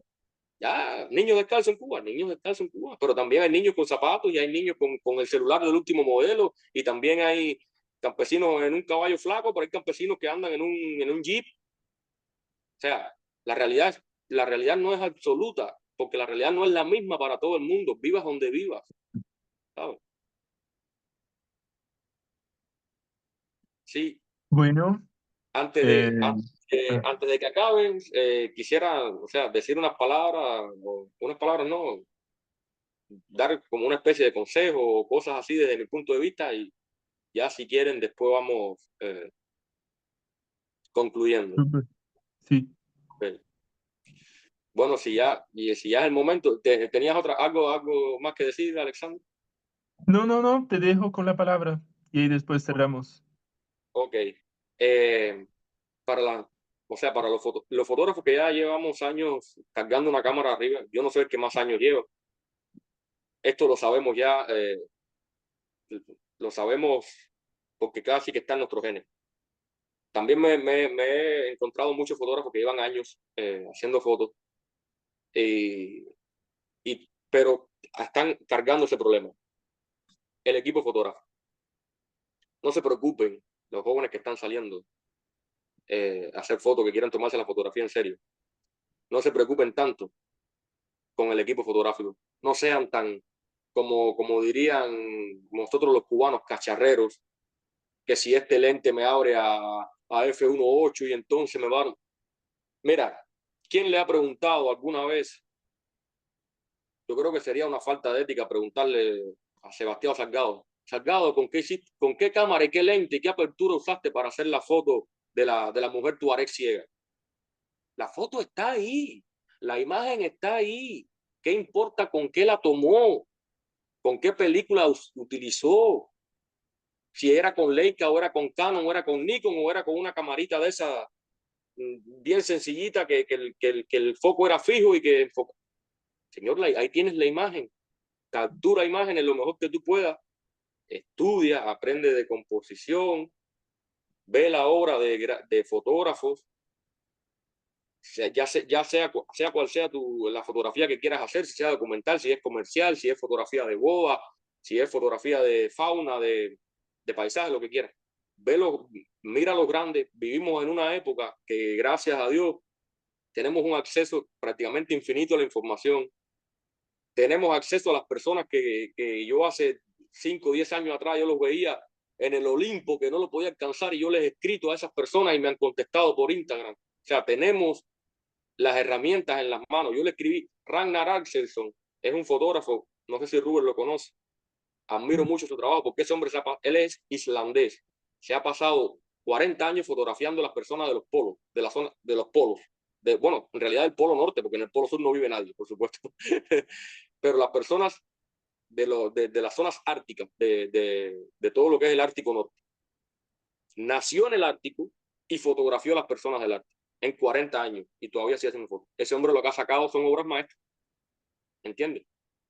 ya, niños descalzos en Cuba, pero también hay niños con zapatos y hay niños con el celular del último modelo y también hay campesinos en un caballo flaco, pero hay campesinos que andan en un jeep. O sea, la realidad no es absoluta, porque la realidad no es la misma para todo el mundo, vivas donde vivas, ¿sabes? Sí, Bueno, antes eh, de, ah, antes de que acaben, quisiera, o sea, decir unas palabras, no, dar como una especie de consejo o cosas así desde mi punto de vista y ya si quieren después vamos concluyendo. súper, sí. Ok. Bueno, si ya es el momento, ¿tenías algo más que decir, Alexander? No, no, no, te dejo con la palabra y ahí después cerramos. Ok. Eh, para o sea, para los fotógrafos que ya llevamos años cargando una cámara arriba, yo no sé qué más años llevo. Esto lo sabemos ya, lo sabemos porque casi que está en nuestros genes. También me he encontrado muchos fotógrafos que llevan años haciendo fotos, y, pero están cargando ese problema. El equipo fotógrafo. No se preocupen, los jóvenes que están saliendo a hacer fotos, que quieran tomarse la fotografía en serio. No se preocupen tanto con el equipo fotográfico. No sean tan, como dirían nosotros los cubanos, cacharreros, que si este lente me abre a f1.8 y entonces me van. Mira, ¿quién le ha preguntado alguna vez? Yo creo que sería una falta de ética preguntarle a Sebastián Salgado, Salgado, con qué cámara y qué lente y qué apertura usaste para hacer la foto de la mujer tuareg ciega? La foto está ahí, la imagen está ahí. ¿Qué importa con qué la tomó? ¿Con qué película utilizó? Si era con Leica o era con Canon o era con Nikon o era con una camarita de esa bien sencillita que el foco era fijo y que enfoca. Señor, ahí tienes la imagen. Captura imágenes lo mejor que tú puedas. Estudia, aprende de composición, ve la obra de fotógrafos, sea cual sea la fotografía que quieras hacer, si sea documental, si es comercial, si es fotografía de boda, si es fotografía de fauna, de paisaje, lo que quieras. Mira los grandes. Vivimos en una época que, gracias a Dios, tenemos un acceso prácticamente infinito a la información. Tenemos acceso a las personas que yo hace 5 o 10 años atrás yo los veía en el Olimpo, que no lo podía alcanzar, y yo les he escrito a esas personas y me han contestado por Instagram. O sea, tenemos las herramientas en las manos. Yo le escribí, Ragnar Axelsson es un fotógrafo, no sé si Rubén lo conoce, admiro mucho su trabajo porque ese hombre, él es islandés, se ha pasado 40 años fotografiando las personas de los polos, de la zona de los polos, bueno, en realidad del polo norte, porque en el polo sur no vive nadie, por supuesto, pero las personas de las zonas árticas, de todo lo que es el Ártico Norte. Nació en el Ártico y fotografió a las personas del Ártico en 40 años y todavía sigue haciendo fotos. Ese hombre lo que ha sacado son obras maestras, ¿entiendes?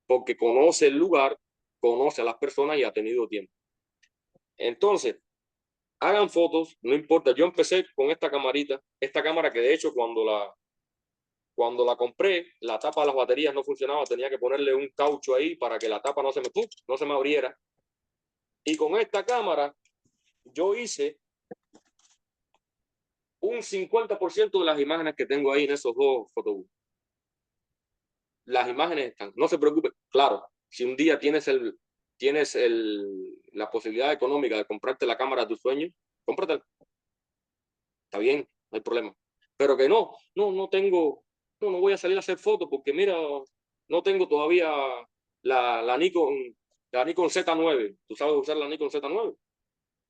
Porque conoce el lugar, conoce a las personas y ha tenido tiempo. Entonces, hagan fotos, no importa. Yo empecé con esta camarita, esta cámara que de hecho cuando la compré, la tapa de las baterías no funcionaba, tenía que ponerle un caucho ahí para que la tapa no se me abriera. Y con esta cámara yo hice un 50% de las imágenes que tengo ahí en esos dos fotobús. Las imágenes están, no se preocupe. Claro, si un día tienes la posibilidad económica de comprarte la cámara de tus sueños, cómpratela. Está bien, no hay problema. Pero que no voy a salir a hacer fotos porque mira, no tengo todavía la Nikon Z9. ¿Tú sabes usar la Nikon Z9? O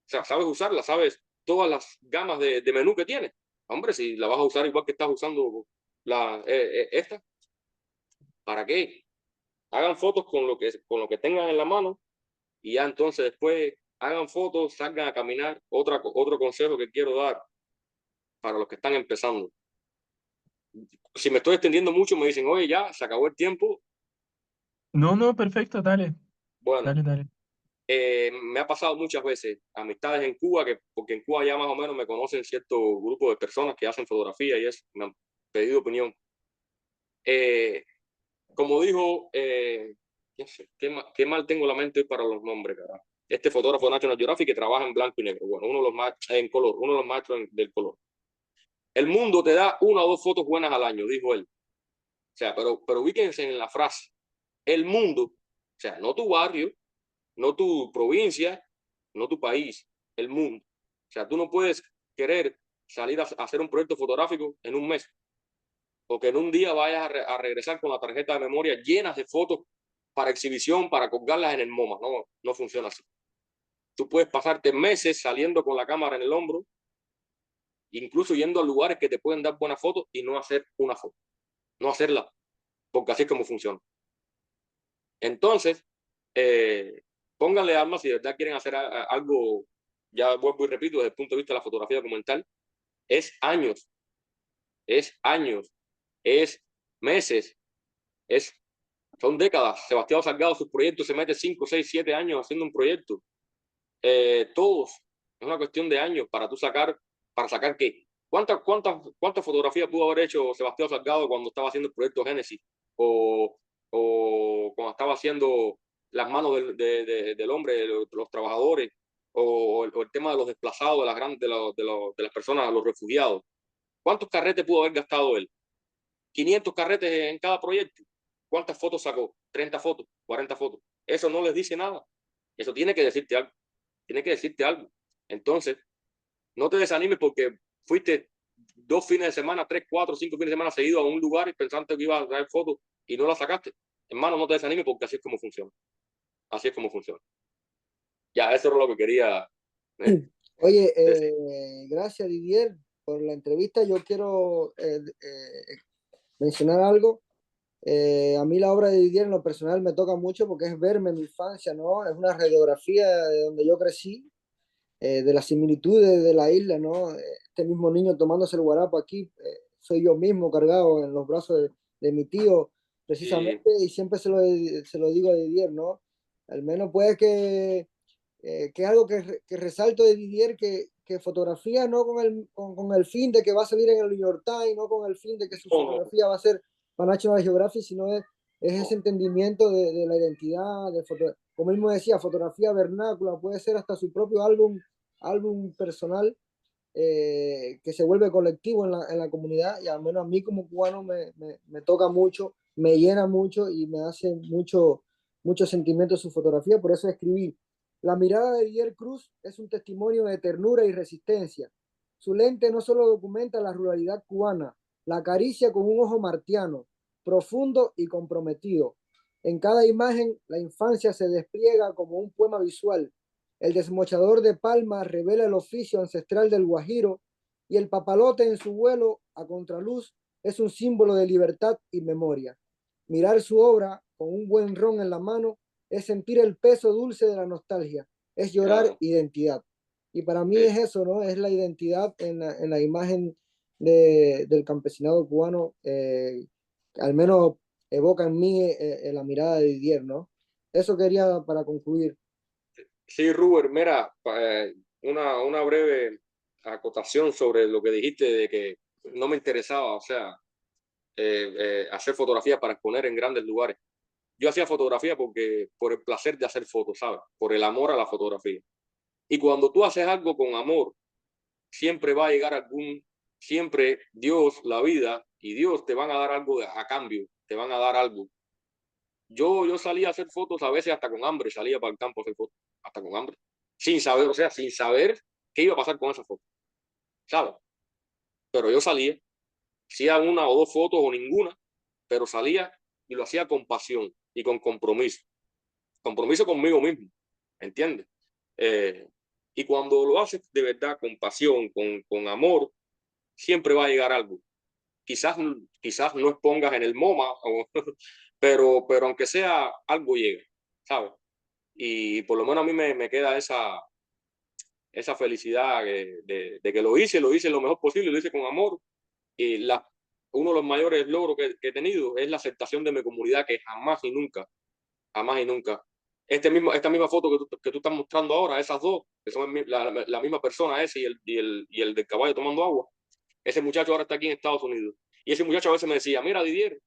sea, sabes usarla, sabes todas las gamas de menú que tiene. Hombre, si la vas a usar igual que estás usando esta, ¿para qué? Hagan fotos con lo que tengan en la mano y ya entonces después hagan fotos, salgan a caminar. Otro consejo que quiero dar para los que están empezando. Si me estoy extendiendo mucho, me dicen, oye, ya, se acabó el tiempo. No, perfecto, dale, Bueno, dale. me ha pasado muchas veces, amistades en Cuba, porque en Cuba ya más o menos me conocen cierto grupo de personas que hacen fotografía y eso, me han pedido opinión. Como dijo, qué mal tengo la mente hoy para los nombres, carajo. Este fotógrafo de National Geographic que trabaja en blanco y negro, bueno, uno de los más en color, uno de los maestros del color. El mundo te da 1 o 2 fotos buenas al año, dijo él. O sea, pero ubíquense en la frase. El mundo, o sea, no tu barrio, no tu provincia, no tu país, el mundo. O sea, tú no puedes querer salir a hacer un proyecto fotográfico en un mes o que en un día vayas a regresar con la tarjeta de memoria llenas de fotos para exhibición, para colgarlas en el MoMA. No funciona así. Tú puedes pasarte meses saliendo con la cámara en el hombro, incluso yendo a lugares que te pueden dar buenas fotos y no hacer una foto, no hacerla, porque así es como funciona. Entonces, pónganle alma si de verdad quieren hacer algo, ya vuelvo y repito, desde el punto de vista de la fotografía documental, es años, es meses, son décadas. Sebastián Salgado, sus proyectos, se mete 5, 6, 7 años haciendo un proyecto. Todos, es una cuestión de años para sacar qué. ¿Cuántas fotografías pudo haber hecho Sebastián Salgado cuando estaba haciendo el proyecto Génesis? O cuando estaba haciendo las manos del hombre, de los trabajadores, o el tema de los desplazados, de las personas, los refugiados. ¿Cuántos carretes pudo haber gastado él? 500 carretes en cada proyecto. ¿Cuántas fotos sacó? 30 fotos, 40 fotos. Eso no les dice nada. Eso tiene que decirte algo. Tiene que decirte algo. Entonces, no te desanimes porque fuiste 2 fines de semana, 3, 4, 5 fines de semana seguidos a un lugar y pensando que ibas a traer fotos y no la sacaste. Hermano, no te desanimes porque así es como funciona. Así es como funciona. Ya, eso es lo que quería Oye, decir. gracias Didier por la entrevista. Yo quiero mencionar algo. A mí la obra de Didier en lo personal me toca mucho porque es verme en mi infancia, ¿no? Es una radiografía de donde yo crecí, de las similitudes de la isla, ¿no? Este mismo niño tomándose el guarapo aquí, soy yo mismo cargado en los brazos de mi tío, Y, precisamente, y siempre se lo digo a Didier, ¿no? Al menos puede que es algo que resalto de Didier, que fotografía no con el fin de que va a salir en el New York Times, no con el fin de que su no, no, fotografía va a ser para National Geographic, sino es ese no. entendimiento de la identidad, como mismo decía, fotografía vernácula, puede ser hasta su propio álbum personal, que se vuelve colectivo en la comunidad, y al menos a mí como cubano me toca mucho, me llena mucho y me hace mucho sentimiento su fotografía. Por eso escribí: la mirada de Didier Cruz es un testimonio de ternura y resistencia. Su lente no solo documenta la ruralidad cubana, la acaricia con un ojo martiano, profundo y comprometido. En cada imagen, la infancia se despliega como un poema visual. El desmochador de palmas revela el oficio ancestral del guajiro, y el papalote en su vuelo a contraluz es un símbolo de libertad y memoria. Mirar su obra con un buen ron en la mano es sentir el peso dulce de la nostalgia, es llorar Claro. identidad. Y para mí Sí. es eso, ¿no? Es la identidad en la imagen del campesinado cubano, al menos evoca en mí la mirada de Didier, ¿no? Eso quería para concluir. Sí, Ruber, mira, una breve acotación sobre lo que dijiste de que no me interesaba, o sea, hacer fotografía para exponer en grandes lugares. Yo hacía fotografía porque, por el placer de hacer fotos, ¿sabes? Por el amor a la fotografía. Y cuando tú haces algo con amor, siempre va a llegar siempre Dios, la vida y Dios te van a dar algo a cambio, te van a dar algo. Yo salía a hacer fotos a veces hasta con hambre, salía para el campo a hacer fotos, hasta con hambre, sin saber, o sea, sin saber qué iba a pasar con esa foto, ¿sabes? Pero yo salía, hacía una o dos fotos o ninguna, pero salía y lo hacía con pasión y con compromiso conmigo mismo, ¿entiendes? Eh, y cuando lo haces de verdad, con pasión, con amor, siempre va a llegar algo. Quizás no expongas en el MoMA, pero aunque sea, algo llega, ¿sabes? Y por lo menos a mí me queda esa felicidad de que lo hice lo mejor posible, lo hice con amor. Y uno de los mayores logros que he tenido es la aceptación de mi comunidad, que jamás y nunca. Esta misma foto que tú estás mostrando ahora, esas dos, que son la misma persona, ese y el del caballo tomando agua, ese muchacho ahora está aquí en Estados Unidos. Y ese muchacho a veces me decía, mira Didier,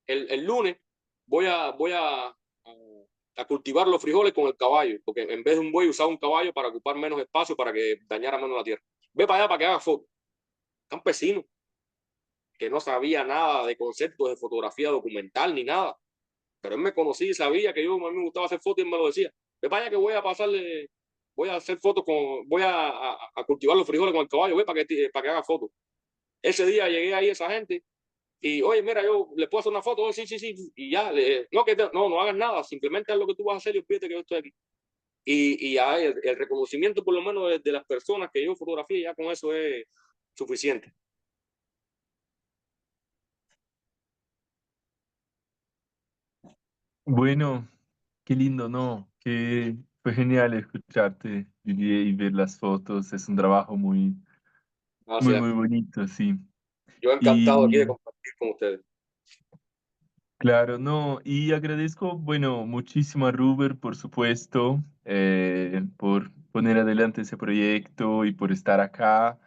el lunes voy a cultivar los frijoles con el caballo, porque en vez de un buey usaba un caballo para ocupar menos espacio, para que dañara menos la tierra. Ve para allá para que haga fotos. Campesino, que no sabía nada de conceptos de fotografía documental ni nada, pero él me conocía y sabía que a mí me gustaba hacer fotos y él me lo decía. Ve para allá que voy a hacer fotos voy a cultivar los frijoles con el caballo, ve para que haga fotos. Ese día llegué ahí a esa gente y, oye, mira, yo le puedo hacer una foto, oh, sí, sí, sí, y ya, no hagas nada, simplemente haz lo que tú vas a hacer y olvídate que yo estoy aquí. Y ya el reconocimiento, por lo menos, de las personas que yo fotografié, ya con eso es suficiente. Bueno, qué lindo, ¿no? Que fue genial escucharte, Didier, y ver las fotos. Es un trabajo Gracias. muy bonito, sí. Yo encantado aquí de Y compartir con ustedes. claro, no, y agradezco, bueno, muchísimo a Ruber, por supuesto, por poner adelante ese proyecto y por estar acá.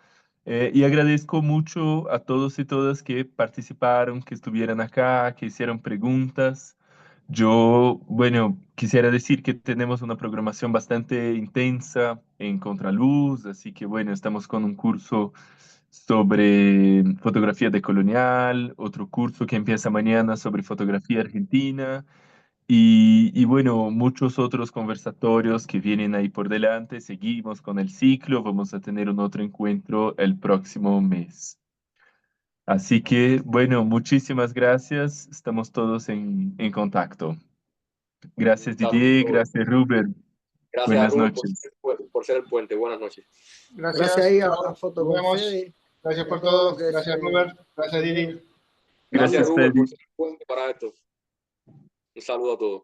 Y agradezco mucho a todos y todas que participaron, que estuvieran acá, que hicieron preguntas. Yo, bueno, quisiera decir que tenemos una programación bastante intensa en Contraluz, así que bueno, estamos con un curso sobre fotografía decolonial, otro curso que empieza mañana sobre fotografía argentina y bueno, muchos otros conversatorios que vienen ahí por delante. Seguimos con el ciclo, vamos a tener un otro encuentro el próximo mes. Así que, bueno, muchísimas gracias. Estamos todos en contacto. Gracias, Saludos, Didier. Robert. Gracias, Rubén. Gracias a Buenas Rubén noches. por ser el puente. Buenas noches. Gracias Gracias. ahí a la Chao. foto Nos con vemos. Fede. Gracias por todo lo todo. que Gracias, se Robert. Gracias, se Didi. viene. Gracias, Gracias, Rubén, Feli. por ser el puente para esto. Un saludo a todos.